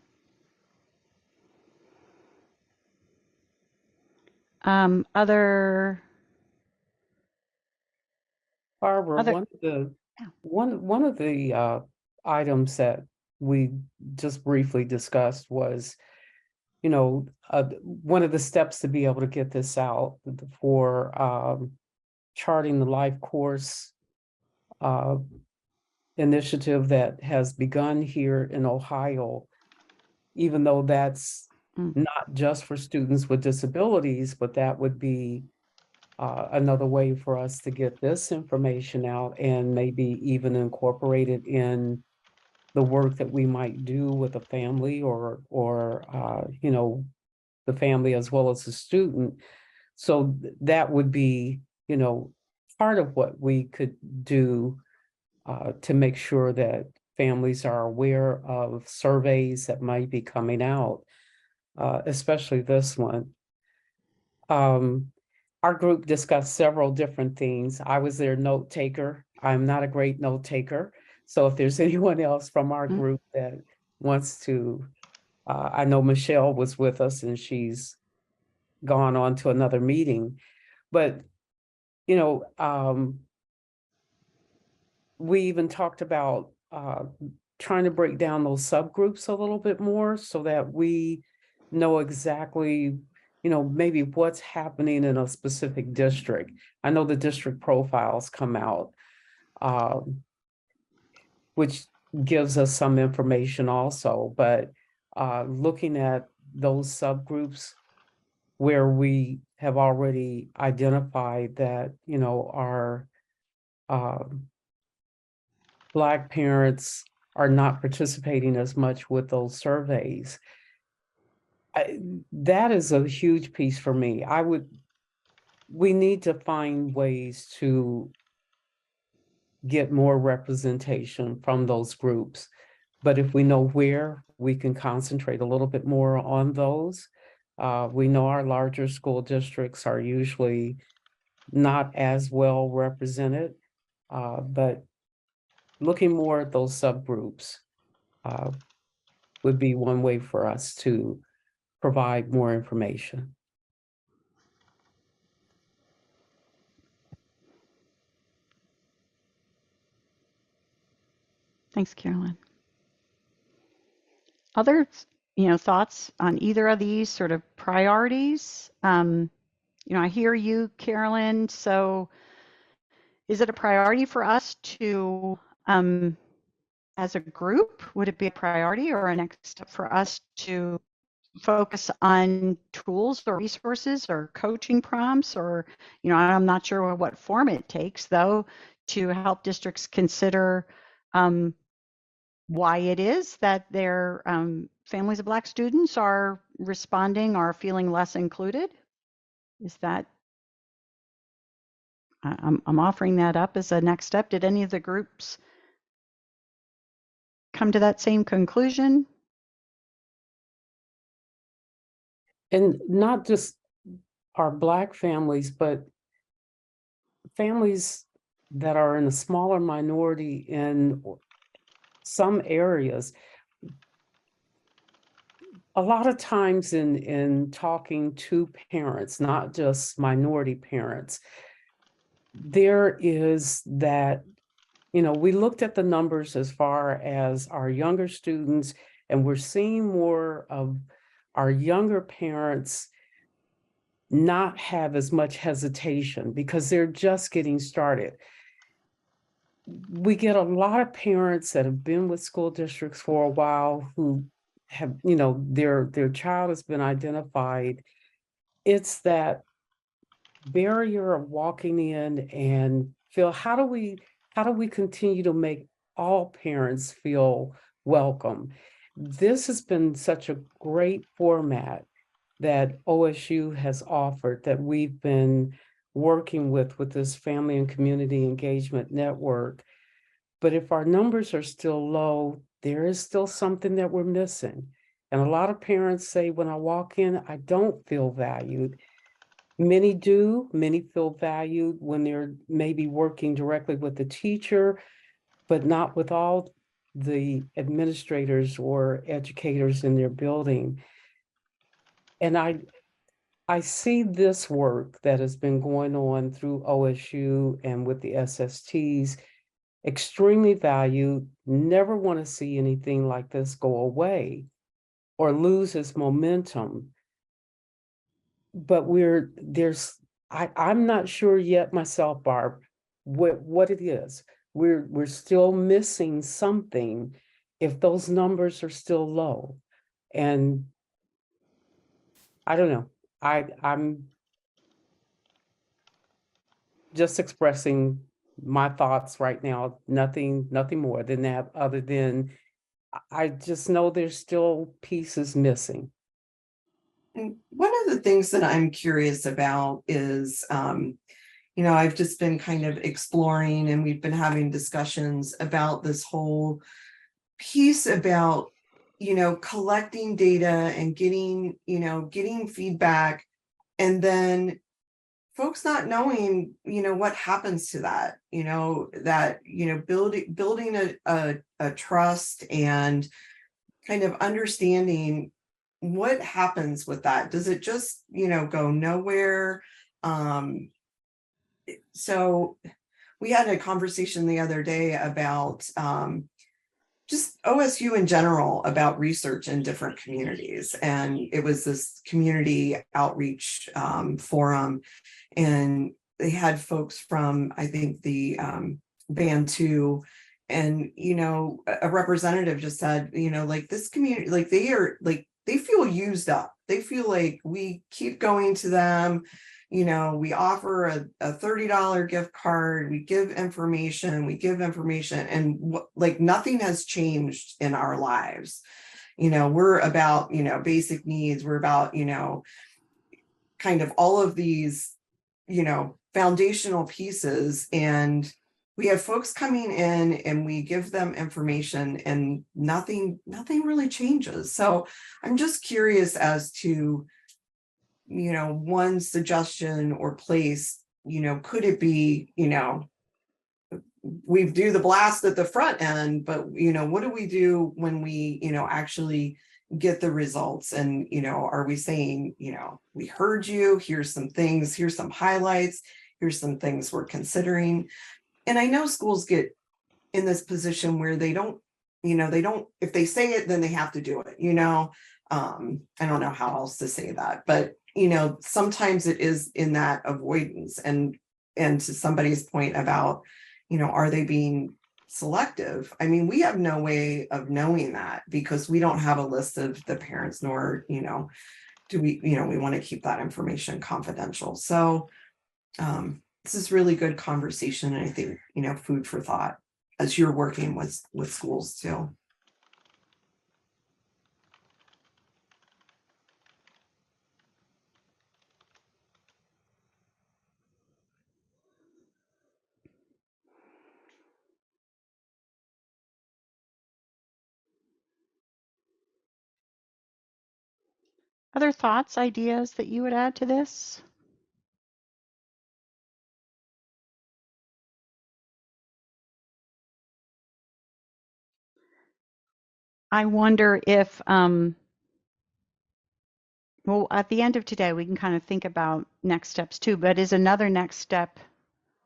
Other Barbara, other- one of the items that we just briefly discussed was, you know, one of the steps to be able to get this out for charting the life course initiative that has begun here in Ohio, even though that's not just for students with disabilities, but that would be another way for us to get this information out and maybe even incorporate it in the work that we might do with a family or you know, the family as well as the student. So that would be, you know, part of what we could do to make sure that families are aware of surveys that might be coming out, especially this one. Our group discussed several different things. I was their note taker. I'm not a great note taker. So if there's anyone else from our group that wants to, I know Michelle was with us and she's gone on to another meeting, but you know, we even talked about trying to break down those subgroups a little bit more so that we know exactly, you know, maybe what's happening in a specific district. I know the district profiles come out, which gives us some information also, but looking at those subgroups where we have already identified that, you know, our Black parents are not participating as much with those surveys. That is a huge piece for me. We need to find ways to get more representation from those groups. But if we know where, we can concentrate a little bit more on those. We know our larger school districts are usually not as well represented, but looking more at those subgroups would be one way for us to provide more information. Thanks, Carolyn. Other, thoughts on either of these sort of priorities? I hear you, Carolyn. So is it a priority for us to, as a group, would it be a priority or a next step for us to focus on tools or resources or coaching prompts, or, I'm not sure what form it takes, though, to help districts consider why it is that their families of Black students are responding or feeling less included? Is that, I'm offering that up as a next step. Did any of the groups come to that same conclusion? And not just our Black families, but families that are in a smaller minority in some areas. A lot of times in talking to parents, not just minority parents, there is that, we looked at the numbers as far as our younger students, and we're seeing more of our younger parents not have as much hesitation because they're just getting started. We get a lot of parents that have been with school districts for a while who have, their child has been identified. It's that barrier of walking in and feel, how do we continue to make all parents feel welcome? This has been such a great format that OSU has offered, that we've been working with this family and community engagement network. But if our numbers are still low, there is still something that we're missing. And a lot of parents say, when I walk in, I don't feel valued. Many do. Many feel valued when they're maybe working directly with the teacher, but not with all the administrators or educators in their building. And I see this work that has been going on through OSU and with the SSTs extremely valued. Never want to see anything like this go away or lose its momentum. But I'm not sure yet myself, Barb, what it is. We're still missing something if those numbers are still low. And I don't know. I'm just expressing my thoughts right now. Nothing more than that, other than I just know there's still pieces missing. And one of the things that I'm curious about is, I've just been kind of exploring, and we've been having discussions about this whole piece about, collecting data and getting feedback, and then folks not knowing, what happens to that, building a trust and kind of understanding what happens with that. Does it just, go nowhere? So we had a conversation the other day about just OSU in general, about research in different communities. And it was this community outreach forum. And they had folks from, I think, the band 2. And, you know, a representative just said, you know, like this community, like they feel used up. They feel like we keep going to them. You know, we offer a $30 gift card, we give information, and like nothing has changed in our lives. You know, we're about, you know, basic needs. We're about, you know, kind of all of these, you know, foundational pieces. And we have folks coming in and we give them information and nothing really changes. So I'm just curious as to, you know, one suggestion or place, you know, could it be, you know, we do the blast at the front end, but, you know, what do we do when we, you know, actually get the results? And, you know, are we saying, you know, we heard you, here's some things, here's some highlights, here's some things we're considering. And I know schools get in this position where they don't, you know, if they say it, then they have to do it, you know. I don't know how else to say that, but, you know, sometimes it is in that avoidance. And to somebody's point about, you know, are they being selective? I mean, we have no way of knowing that because we don't have a list of the parents, nor, you know, do we, you know, we want to keep that information confidential. So this is really good conversation. And I think, you know, food for thought as you're working with schools too. Other thoughts, ideas that you would add to this? I wonder if, well, at the end of today, we can kind of think about next steps too, but is another next step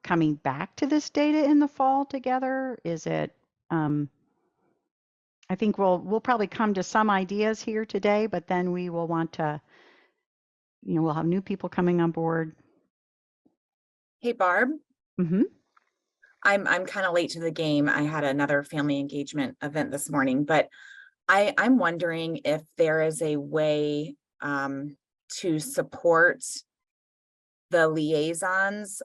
coming back to this data in the fall together? Is it, I think we'll probably come to some ideas here today, but then we will want to, you know, we'll have new people coming on board. Hey, Barb. Mm-hmm. I'm kind of late to the game. I had another family engagement event this morning, but I'm wondering if there is a way to support the liaisons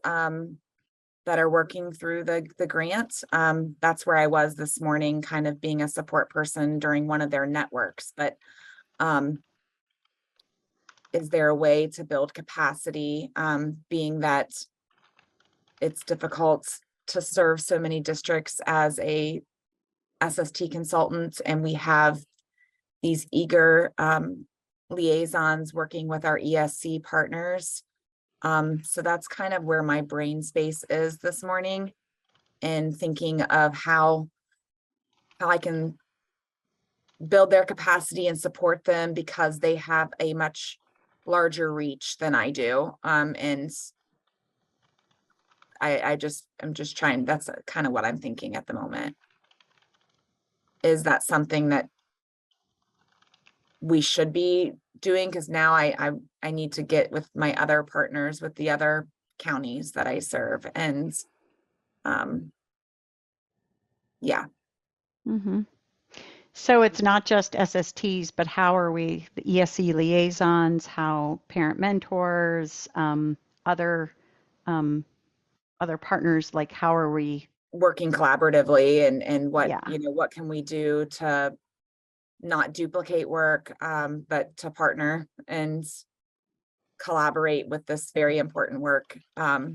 that are working through the grant. That's where I was this morning, kind of being a support person during one of their networks. But is there a way to build capacity, being that it's difficult to serve so many districts as a SST consultant, and we have these eager liaisons working with our ESC partners. So that's kind of where my brain space is this morning, and thinking of how I can build their capacity and support them because they have a much larger reach than I do. And I'm just trying, that's kind of what I'm thinking at the moment. Is that something that we should be doing? Because now I need to get with my other partners with the other counties that I serve. And yeah. Mm-hmm. So it's not just SSTs, but how are we, the ESC liaisons, how parent mentors, other partners, like how are we working collaboratively, and what, Yeah. you know, what can we do to not duplicate work, but to partner and collaborate with this very important work. I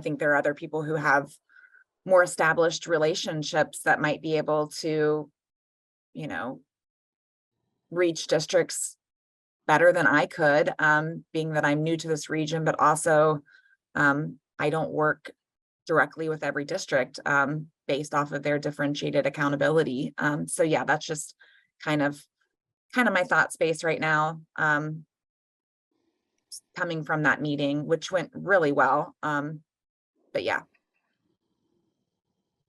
think there are other people who have more established relationships that might be able to, you know, reach districts better than I could, being that I'm new to this region, but also I don't work directly with every district based off of their differentiated accountability. So yeah, that's just kind of my thought space right now, coming from that meeting, which went really well. But yeah.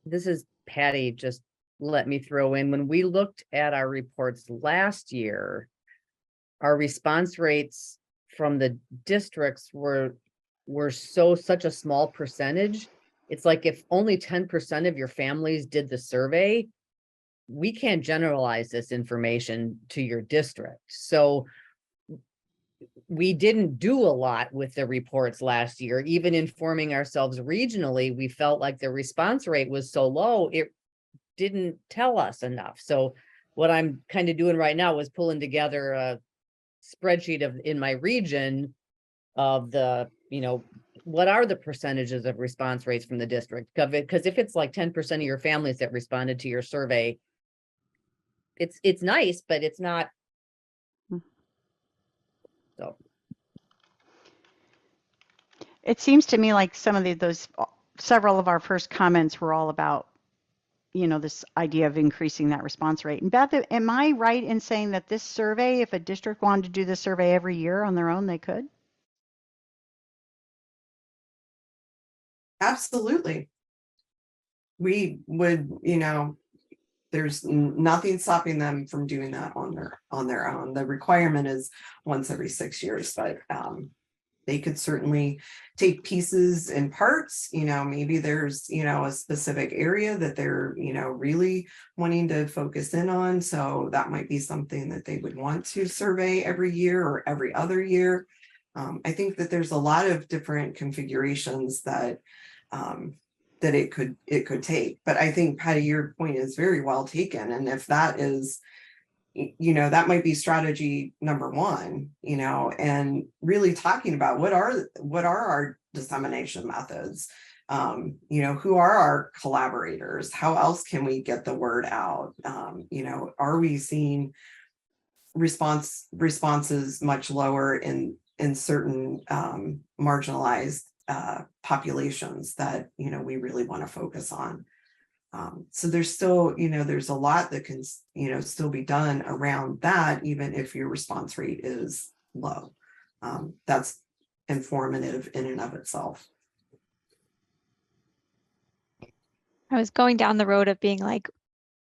This is Patty, just let me throw in, when we looked at our reports last year, our response rates from the districts were were such a small percentage. It's like if only 10% of your families did the survey, we can't generalize this information to your district. So we didn't do a lot with the reports last year. Even informing ourselves regionally, we felt like the response rate was so low, it didn't tell us enough. So what I'm kind of doing right now is pulling together a spreadsheet of in my region of the, what are the percentages of response rates from the district? Because if it's like 10% of your families that responded to your survey, it's nice, but it's not. So It seems to me like some of several of our first comments were all about, this idea of increasing that response rate. And Beth, am I right in saying that this survey, if a district wanted to do the survey every year on their own, they could? Absolutely. We would, there's nothing stopping them from doing that on their own. The requirement is once every 6 years, but they could certainly take pieces and parts. Maybe there's a specific area that they're really wanting to focus in on, so that might be something that they would want to survey every year or every other year. I think that there's a lot of different configurations that it could take. But I think, Patty, your point is very well taken. And if that is, that might be strategy number one, and really talking about what are our dissemination methods? Who are our collaborators? How else can we get the word out? Are we seeing responses much lower in certain marginalized populations that we really want to focus on? So there's still there's a lot that can still be done around that, even if your response rate is low. That's informative in and of itself. I was going down the road of being like,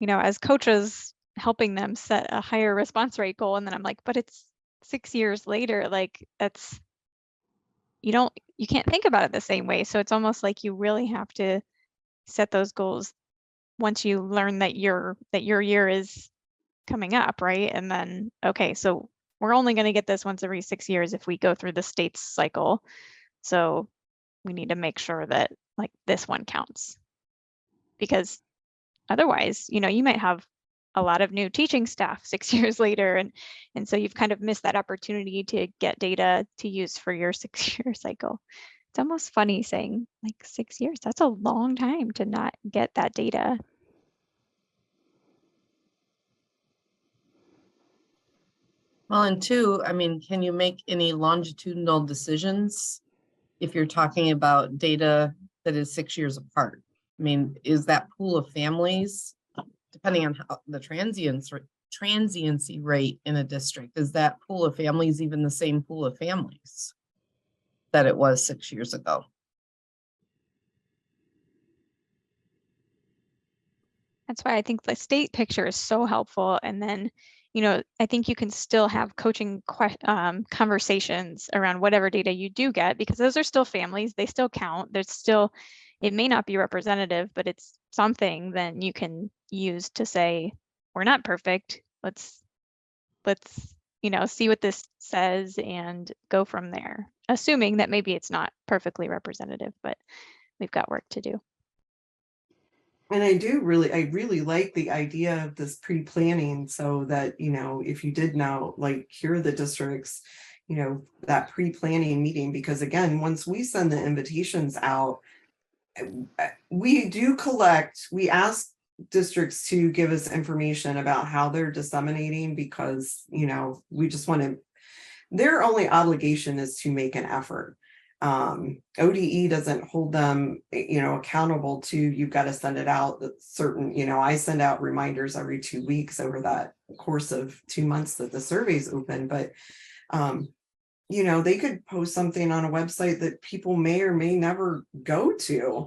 as coaches, helping them set a higher response rate goal, and then I'm like, but it's 6 years later, like that's, you can't think about it the same way. So it's almost like you really have to set those goals once you learn that your year is coming up, right? And then, okay, so we're only going to get this once every 6 years if we go through the state's cycle. So we need to make sure that like this one counts, because otherwise, you might have a lot of new teaching staff 6 years later, and so you've kind of missed that opportunity to get data to use for your 6-year cycle. It's almost funny saying like 6 years, that's a long time to not get that data. Well, and two, can you make any longitudinal decisions if you're talking about data that is 6 years apart? Is that pool of families, depending on how the transiency rate in a district, is that pool of families even the same pool of families that it was 6 years ago? That's why I think the state picture is so helpful. And then, I think you can still have coaching conversations around whatever data you do get, because those are still families. They still count. There's still, it may not be representative, but it's something then you can use to say, we're not perfect. Let's see what this says and go from there, assuming that maybe it's not perfectly representative, but we've got work to do. And I really like the idea of this pre-planning, so that, if you did know, like, here are the districts, that pre-planning meeting, because again, once we send the invitations out, we ask districts to give us information about how they're disseminating, because, we just want to, their only obligation is to make an effort. ODE doesn't hold them, accountable to, you've got to send it out. That's certain, I send out reminders every 2 weeks over that course of 2 months that the survey's open, but, they could post something on a website that people may or may never go to.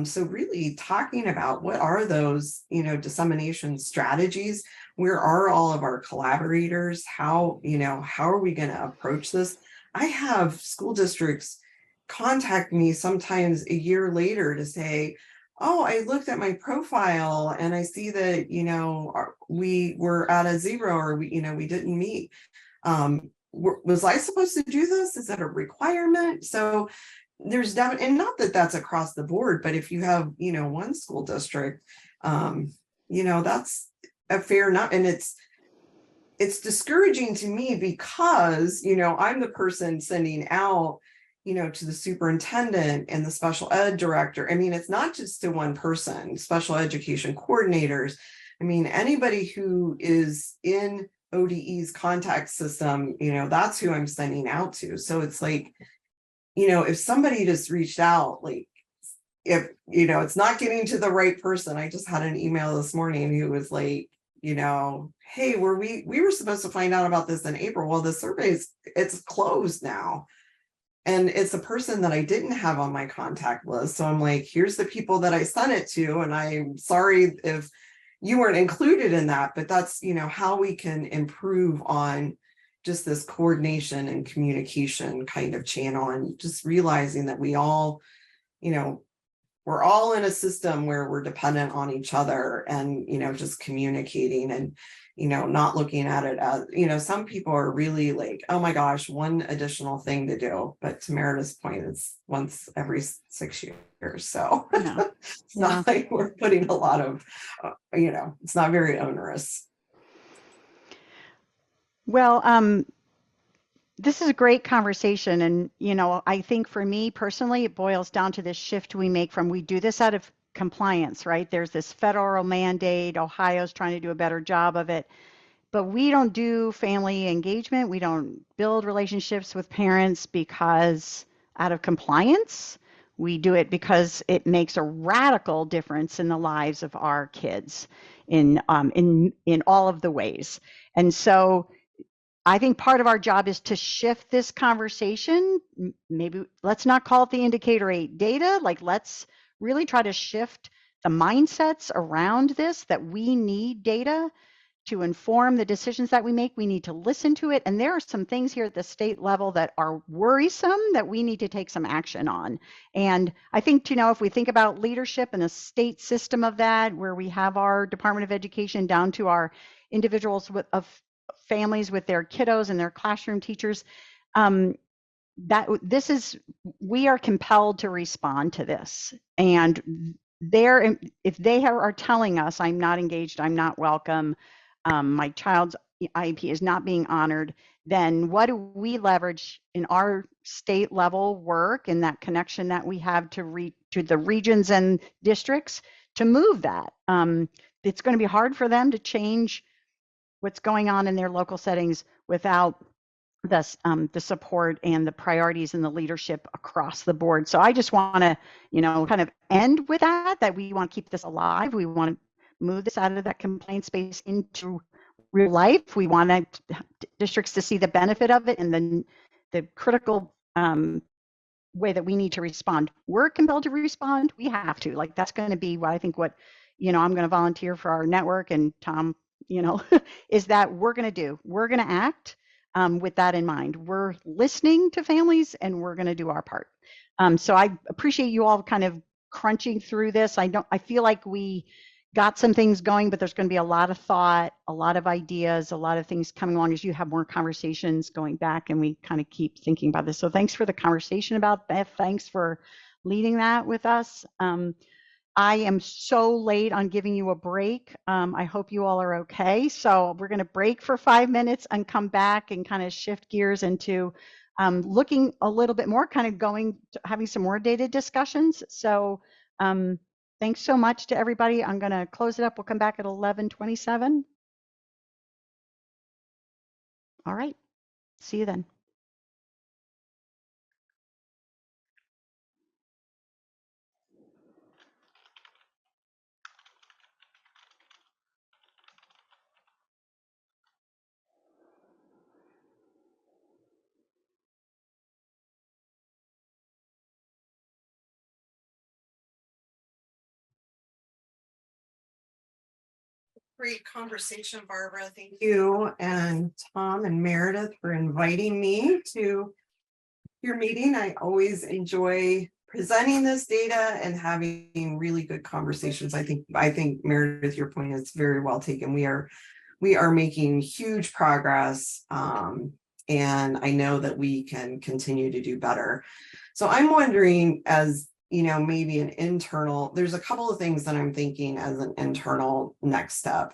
So really talking about what are those, dissemination strategies, where are all of our collaborators, how are we going to approach this? I have school districts contact me sometimes a year later to say, oh, I looked at my profile and I see that, we were at a 0 or we didn't meet. Was I supposed to do this? Is that a requirement? So there's definitely, and not that that's across the board, but if you have, one school district, that's a fair enough. And it's discouraging to me because, I'm the person sending out, to the superintendent and the special ed director. I mean, it's not just to one person, special education coordinators. I mean, anybody who is in ODE's contact system, that's who I'm sending out to. So it's like, if somebody just reached out, like, if, it's not getting to the right person. I just had an email this morning who was like, hey, we were supposed to find out about this in April. Well, the it's closed now. And it's a person that I didn't have on my contact list. So I'm like, here's the people that I sent it to. And I'm sorry if you weren't included in that, but that's, how we can improve on just this coordination and communication kind of channel, and just realizing that we all, we're all in a system where we're dependent on each other, and, just communicating and, not looking at it as, some people are really like, oh my gosh, one additional thing to do. But to Meredith's point, it's once every 6 years. So it's not like we're putting a lot of, it's not very onerous. Well, this is a great conversation. And, I think for me personally, it boils down to this shift we make from, we do this out of compliance, right? There's this federal mandate. Ohio's trying to do a better job of it, but we don't do family engagement. We don't build relationships with parents because out of compliance. We do it because it makes a radical difference in the lives of our kids in all of the ways. And so I think part of our job is to shift this conversation. Maybe let's not call it the indicator 8 data. Like, let's really try to shift the mindsets around this, that we need data to inform the decisions that we make. We need to listen to it. And there are some things here at the state level that are worrisome that we need to take some action on. And I think, if we think about leadership and a state system of that, where we have our Department of Education down to our individuals of families with their kiddos and their classroom teachers, we are compelled to respond to this. And if they are telling us, I'm not engaged, I'm not welcome, my child's IEP is not being honored, then what do we leverage in our state level work and that connection that we have to the regions and districts to move that? It's going to be hard for them to change what's going on in their local settings without the support and the priorities and the leadership across the board. So I just want to, kind of end with that we want to keep this alive. We want to move this out of that complaint space into real life. We want districts to see the benefit of it and then the critical way that we need to respond. We're compelled to respond. We have to. Like, that's going to be what I think I'm going to volunteer for our network, and Tom, is that we're going to do. We're going to act with that in mind. We're listening to families and we're going to do our part. So I appreciate you all kind of crunching through this. I feel like we got some things going, but there's going to be a lot of thought, a lot of ideas, a lot of things coming along as you have more conversations going back, and we kind of keep thinking about this. So thanks for the conversation about Beth. Thanks for leading that with us. I am so late on giving you a break. I hope you all are okay. So we're going to break for 5 minutes and come back and kind of shift gears into looking a little bit more, kind of having some more data discussions. So thanks so much to everybody. I'm going to close it up. We'll come back at 11:27. All right. See you then. Great conversation, Barbara. Thank you, and Tom and Meredith for inviting me to your meeting. I always enjoy presenting this data and having really good conversations. I think Meredith, your point is very well taken. We are making huge progress. And I know that we can continue to do better. So I'm wondering, as you know, maybe there's a couple of things that I'm thinking as an internal next step.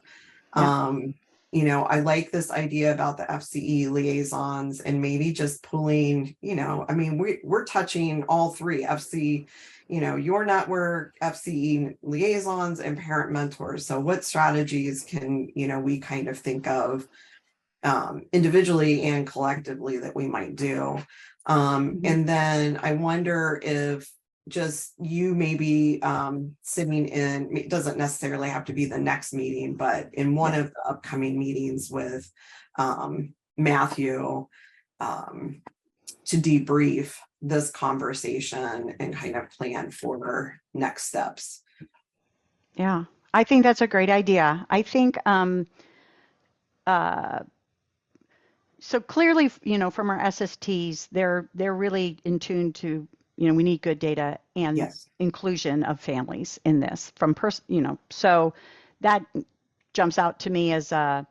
You know, I like this idea about the FCE liaisons and maybe just pulling, you know, I mean, we're touching all three FC, you know, your network, FCE liaisons, and parent mentors. So what strategies can, you know, we kind of think of individually and collectively that we might do. And then I wonder if just you maybe sitting in, it doesn't necessarily have to be the next meeting, but in one of the upcoming meetings with Matthew to debrief this conversation and kind of plan for next steps. Yeah, I think that's a great idea. I think so clearly, you know, from our SSTs, they're really in tune to, you know, we need good data and inclusion of families in this you know, so that jumps out to me as an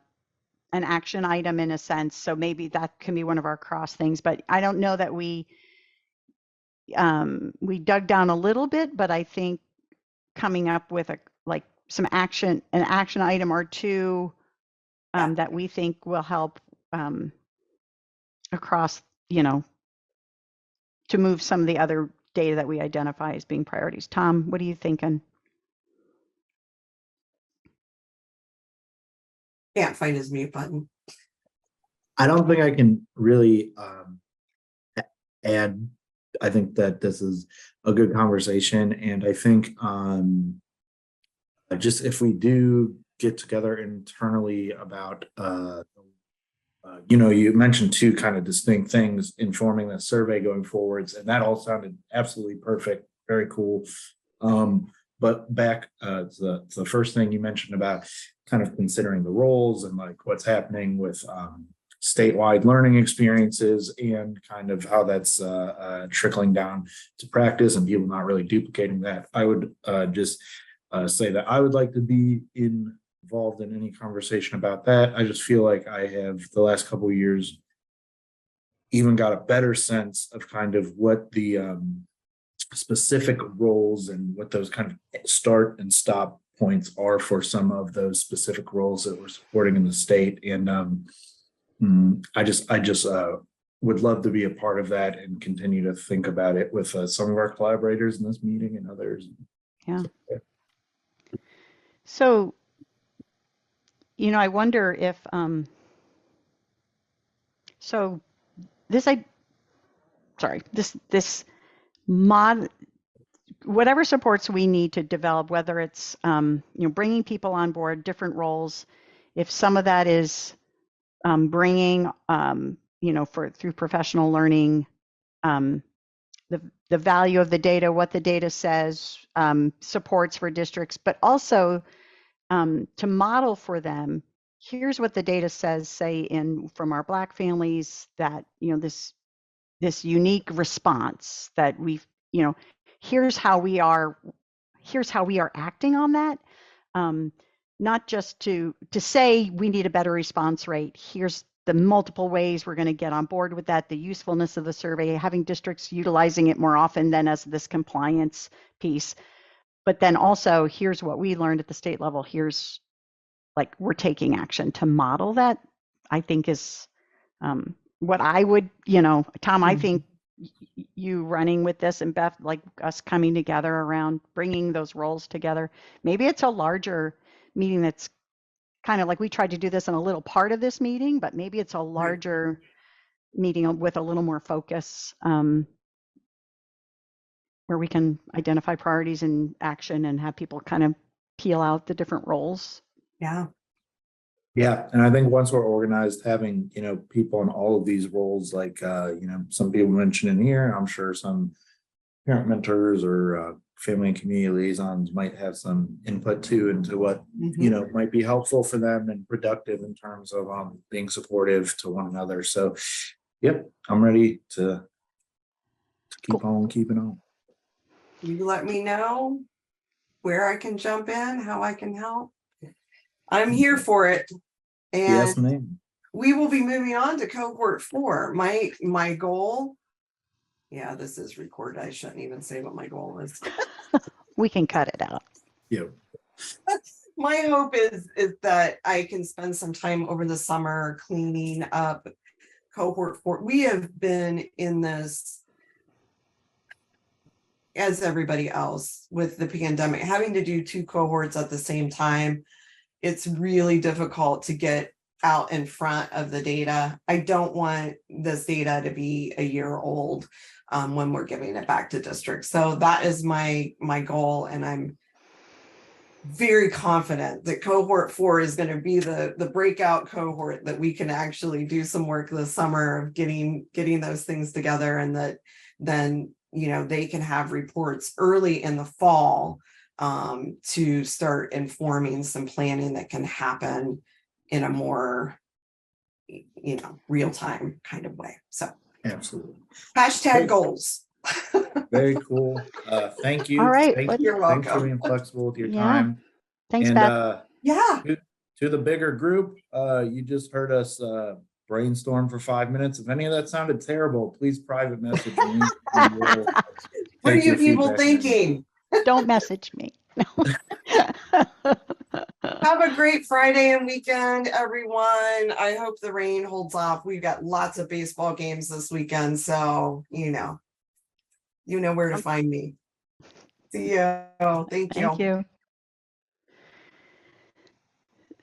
action item in a sense. So maybe that can be one of our cross things, but I don't know that we dug down a little bit, but I think coming up with an action item or two that we think will help across, you know, to move some of the other data that we identify as being priorities. Tom, what are you thinking? Can't find his mute button. I don't think I can really add. I think that this is a good conversation, and I think just if we do get together internally about you know, you mentioned two kind of distinct things informing the survey going forwards, and that all sounded absolutely perfect, very cool. But back to the first thing you mentioned about kind of considering the roles and like what's happening with statewide learning experiences and kind of how that's trickling down to practice and people not really duplicating that. I would just say that I would like to be involved in any conversation about that. I just feel like I have the last couple of years even got a better sense of kind of what the specific roles and what those kind of start and stop points are for some of those specific roles that we're supporting in the state. And I just would love to be a part of that and continue to think about it with some of our collaborators in this meeting and others. Yeah. So, you know, I wonder if, so this whatever supports we need to develop, whether it's, you know, bringing people on board, different roles, if some of that is bringing, you know, through professional learning, the value of the data, what the data says, supports for districts, but also to model for them, here's what the data says, say from our Black families, that, you know, this unique response that we've, you know, here's how we are acting on that. Not just to say we need a better response rate. Here's the multiple ways we're going to get on board with that, the usefulness of the survey, having districts utilizing it more often than as this compliance piece. But then also, here's what we learned at the state level. Here's, like, we're taking action to model that, I think is what I would, you know, Tom, I think you running with this and Beth, like us coming together around bringing those roles together. Maybe it's a larger meeting that's kind of like we tried to do this in a little part of this meeting, but maybe it's a larger meeting with a little more focus where we can identify priorities and action and have people kind of peel out the different roles. Yeah. Yeah, and I think once we're organized, having, you know, people in all of these roles, like, you know, some people mentioned in here, I'm sure some parent mentors or family and community liaisons might have some input too into what, you know, might be helpful for them and productive in terms of being supportive to one another. So, yep, I'm ready to keep on keeping on. You let me know where I can jump in, how I can help. I'm here for it. Yes, And ma'am. we will be moving on to cohort 4. My goal. Yeah, this is recorded. I shouldn't even say what my goal is. We can cut it out. Yeah. My hope is that I can spend some time over the summer cleaning up cohort 4. We have been in this, as everybody else, with the pandemic, having to do 2 cohorts at the same time. It's really difficult to get out in front of the data. I don't want this data to be a year old when we're giving it back to districts. So that is my goal, and I'm very confident that cohort 4 is going to be the breakout cohort that we can actually do some work this summer of getting those things together, and that then they can have reports early in the fall to start informing some planning that can happen in a more real-time kind of way. So Absolutely. hashtag goals. Very cool. Thank you. All right, Thank let's- you. You're Thanks for welcome. being flexible with your Yeah. time. Thanks, And Beth. Yeah. to the bigger group, you just heard us brainstorm for 5 minutes. If any of that sounded terrible, please private message me. We will What are take you your people feedback in. thinking? Don't message me. Have a great Friday and weekend, everyone. I hope the rain holds off. We've got lots of baseball games this weekend, so you know where to find me. See you. Thank you. Thank you.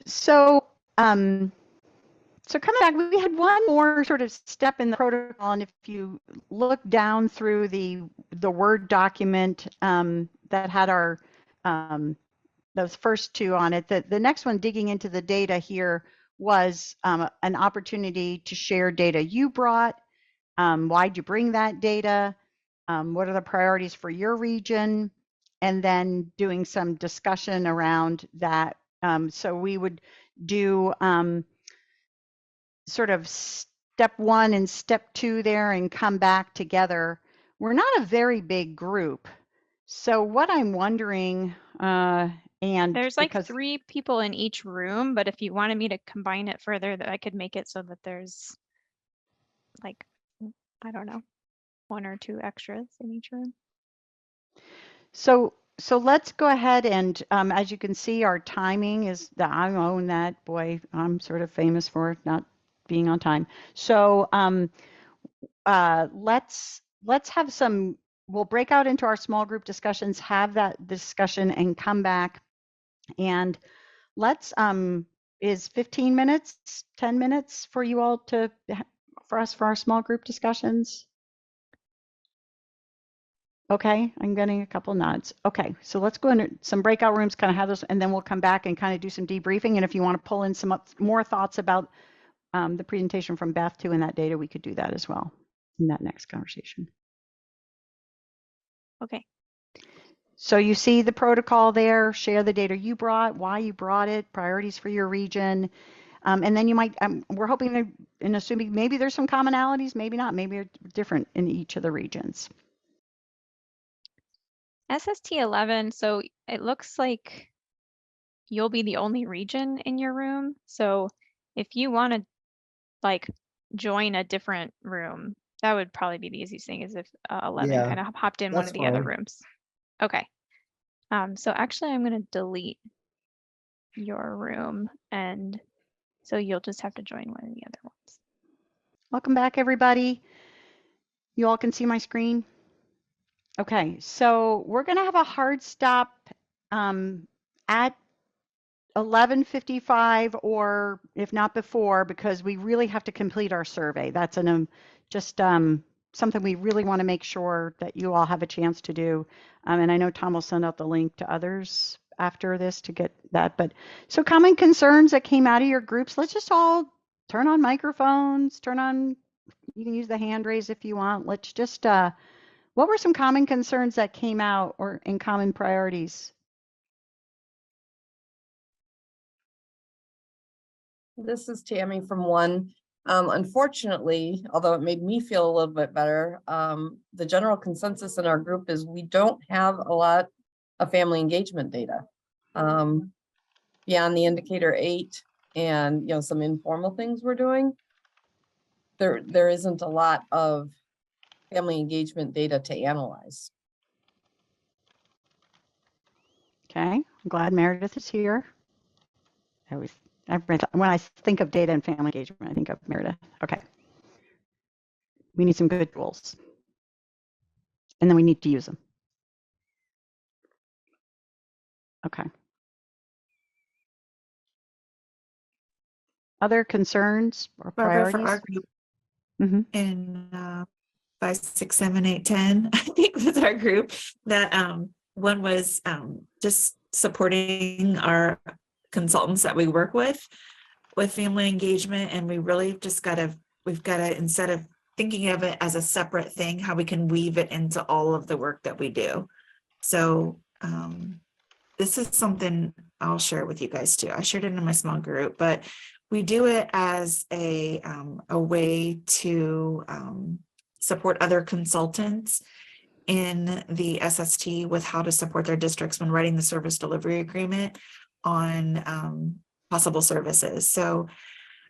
So, so coming back, we had one more sort of step in the protocol, and if you look down through the Word document that had our those first 2 on it, the next one, digging into the data here, was an opportunity to share data you brought. Why'd you bring that data? What are the priorities for your region? And then doing some discussion around that. So we would do sort of step 1 and step 2 there and come back together. We're not a very big group. So what I'm wondering, and There's like because 3 people in each room, but if you wanted me to combine it further, that I could make it so that there's like, I don't know, 1 or 2 extras in each room. So let's go ahead and, as you can see, our timing is that I own that. Boy, I'm sort of famous for not being on time. So let's have some. We'll break out into our small group discussions, have that discussion, and come back. And let's is 15 minutes, 10 minutes for you all for our small group discussions. Okay, I'm getting a couple nods. Okay, so let's go into some breakout rooms, kind of have those, and then we'll come back and kind of do some debriefing. And if you want to pull in some more thoughts about the presentation from Beth too, and that data, we could do that as well in that next conversation. Okay. So you see the protocol there, share the data you brought, why you brought it, priorities for your region. And then you might, we're hoping and assuming maybe there's some commonalities, maybe not, maybe they're different in each of the regions. SST 11, so it looks like you'll be the only region in your room. So if you want to like join a different room, that would probably be the easiest thing, is if 11 Yeah, kind of hopped in one that's of the other fine. rooms. Okay. So actually I'm going to delete your room, and so you'll just have to join one of the other ones. Welcome back, everybody. You all can see my screen? Okay, so we're going to have a hard stop at 11:55, or if not before, because we really have to complete our survey. That's just something we really want to make sure that you all have a chance to do. And I know Tom will send out the link to others after this to get that. But so common concerns that came out of your groups, let's just all turn on microphones, you can use the hand raise if you want. Let's just, what were some common concerns that came out, or in common priorities? This is Tammy from One. Unfortunately, although it made me feel a little bit better, the general consensus in our group is we don't have a lot of family engagement data. Beyond the indicator 8 and, you know, some informal things we're doing, there isn't a lot of family engagement data to analyze. Okay, I'm glad Meredith is here. When I think of data and family engagement, I think of Meredith. Okay. We need some good tools. And then we need to use them. Okay. Other concerns or Barbara, priorities? for our group Mm-hmm. in 5, 6, 7, 8, 10, I think was our group that one was just supporting our consultants that we work with family engagement, and we really just we've got to, instead of thinking of it as a separate thing, how we can weave it into all of the work that we do. So this is something I'll share with you guys too. I shared it in my small group, but we do it as a way to support other consultants in the SST with how to support their districts when writing the service delivery agreement on possible services. So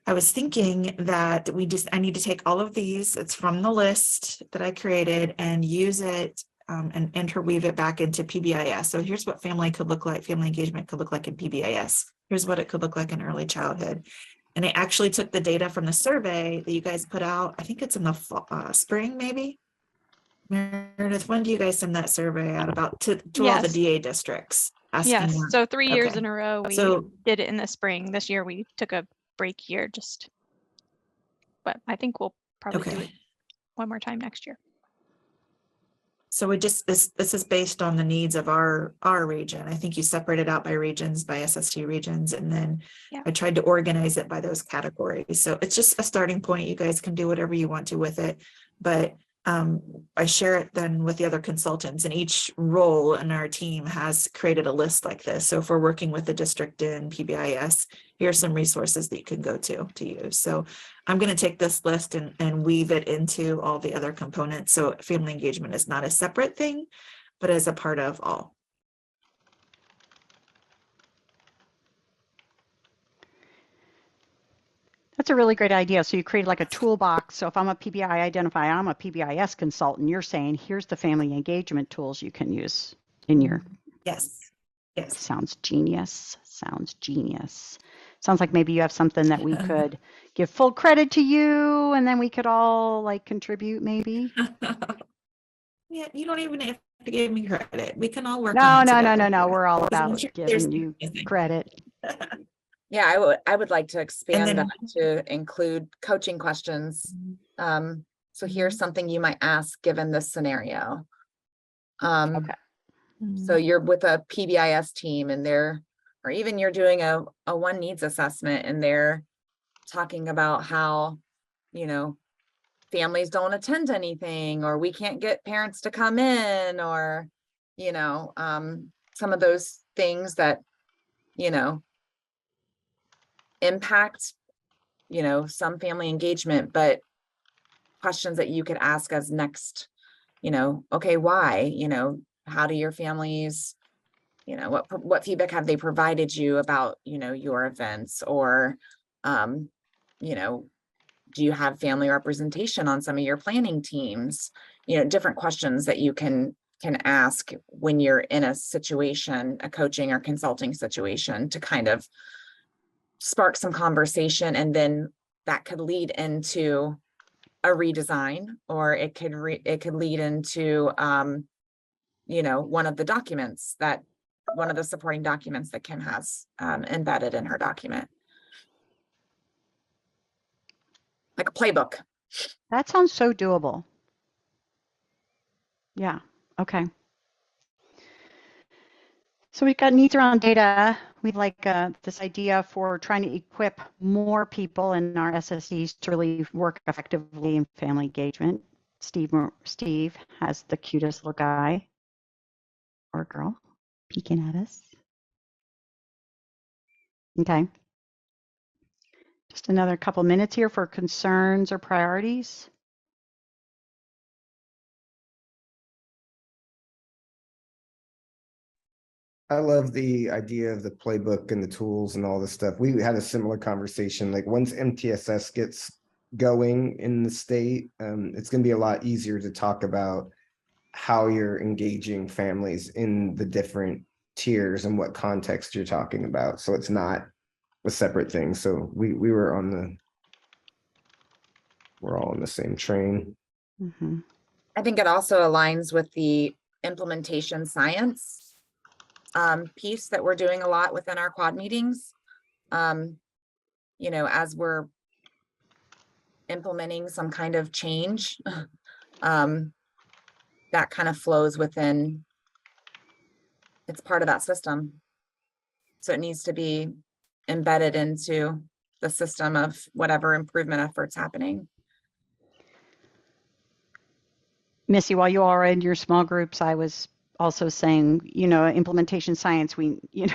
I was thinking that I need to take all of these, it's from the list that I created, and use it and interweave it back into PBIS. So here's what family could look like, family engagement could look like in PBIS. Here's what it could look like in early childhood. And I actually took the data from the survey that you guys put out. I think it's in the spring, maybe. Meredith, when do you guys send that survey out about to all the Yes. DA districts? Yes, them? so 3 years Okay. in a row, we So did it in the spring. This year we took a break year but I think we'll probably do it one more time next year. So we just, this is based on the needs of our region. I think you separated out by regions, by SST regions, and then I tried to organize it by those categories. So it's just a starting point. You guys can do whatever you want to with it, but I share it then with the other consultants, and each role in our team has created a list like this. So if we're working with the district in PBIS, here's some resources that you can go to use. So I'm going to take this list and weave it into all the other components. So family engagement is not a separate thing, but as a part of all. That's a really great idea. So you create like a toolbox. So if I'm a PBI identifier, I'm a PBIS consultant, you're saying, here's the family engagement tools you can use in your. Yes. Yes. Sounds genius. Sounds genius. Sounds like maybe you have something that we could give full credit to you, and then we could all like contribute maybe. Yeah, you don't even have to give me credit. We can all work No, on it no, no, together. no, no. We're all Because I'm about sure there's giving you anything. credit. Yeah, I would like to expand then- that to include coaching questions. So here's something you might ask given this scenario. Okay. So you're with a PBIS team and or even you're doing a one needs assessment and they're talking about how, families don't attend anything, or we can't get parents to come in, or, some of those things that, impact, some family engagement, but questions that you could ask as next, okay, why, how do your families, what feedback have they provided you about, your events, or, do you have family representation on some of your planning teams? Different questions that you can ask when you're in a situation, a coaching or consulting situation, to kind of spark some conversation, and then that could lead into a redesign, or it could lead into one of the documents one of the supporting documents that Kim has embedded in her document, like a playbook. That sounds so doable. Yeah. Okay. So we've got needs around data. We'd like this idea for trying to equip more people in our SSEs to really work effectively in family engagement. Steve has the cutest little guy or girl peeking at us. Okay. Just another couple minutes here for concerns or priorities. I love the idea of the playbook and the tools and all this stuff. We had a similar conversation. Like once MTSS gets going in the state, it's going to be a lot easier to talk about how you're engaging families in the different tiers and what context you're talking about. So it's not a separate thing. So we're all on the same train. Mm-hmm. I think it also aligns with the implementation science piece that we're doing a lot within our quad meetings. You know, as we're implementing some kind of change, that kind of flows within, it's part of that system. So it needs to be embedded into the system of whatever improvement efforts happening. Missy, while you all are in your small groups, I was also saying, you know, implementation science, we, you know,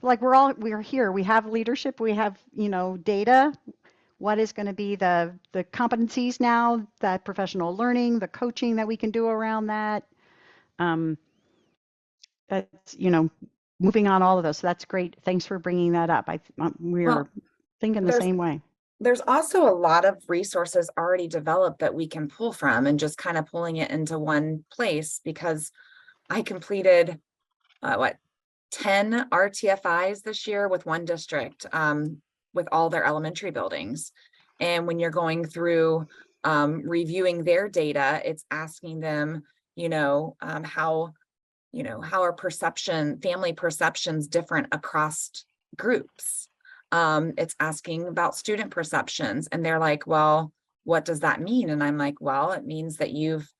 like we're here, we have leadership, we have, you know, data. What is going to be the competencies now, that professional learning, the coaching that we can do around that? That's, you know, moving on all of those. So that's great. Thanks for bringing that up. We're thinking the same way. There's also a lot of resources already developed that we can pull from, and just kind of pulling it into one place, because I completed 10 RTFIs this year with one district, with all their elementary buildings. And when you're going through reviewing their data, it's asking them, you know, how are family perceptions different across groups? It's asking about student perceptions, and they're like, well, what does that mean? And I'm like, well, it means that you've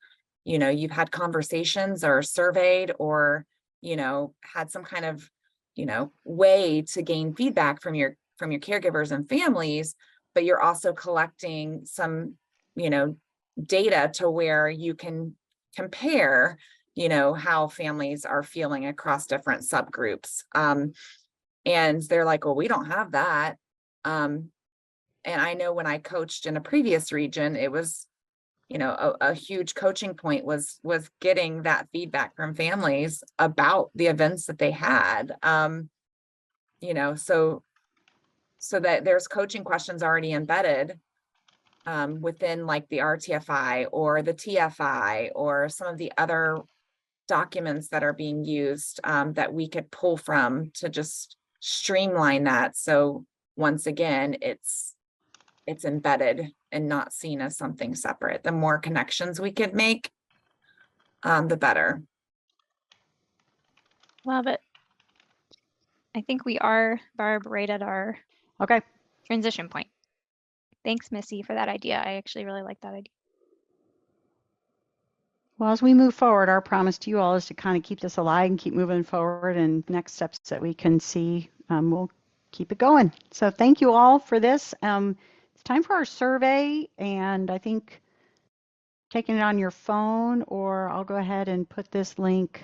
had conversations or surveyed or, you know, had some kind of, you know, way to gain feedback from your caregivers and families, but you're also collecting some, you know, data to where you can compare, you know, how families are feeling across different subgroups. And they're like, well, we don't have that. And I know when I coached in a previous region, it was, you know, a huge coaching point was getting that feedback from families about the events that they had. You know, so that there's coaching questions already embedded within like the RTFI or the TFI or some of the other documents that are being used that we could pull from to just streamline that. So once again, it's embedded and not seen as something separate. The more connections we could make, the better. Love it. I think we are, Barb, right at our transition point. Thanks, Missy, for that idea. I actually really like that idea. Well, as we move forward, our promise to you all is to kind of keep this alive and keep moving forward, and next steps that we can see, we'll keep it going. So thank you all for this. It's time for our survey, and I think taking it on your phone, or I'll go ahead and put this link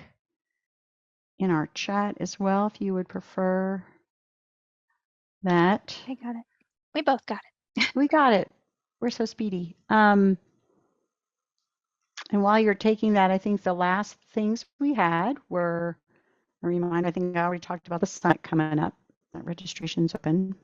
in our chat as well if you would prefer that. I got it. We both got it. We got it. We're so speedy. And while you're taking that, I think the last things we had were a reminder. I think I already talked about the summit coming up. That registration's open.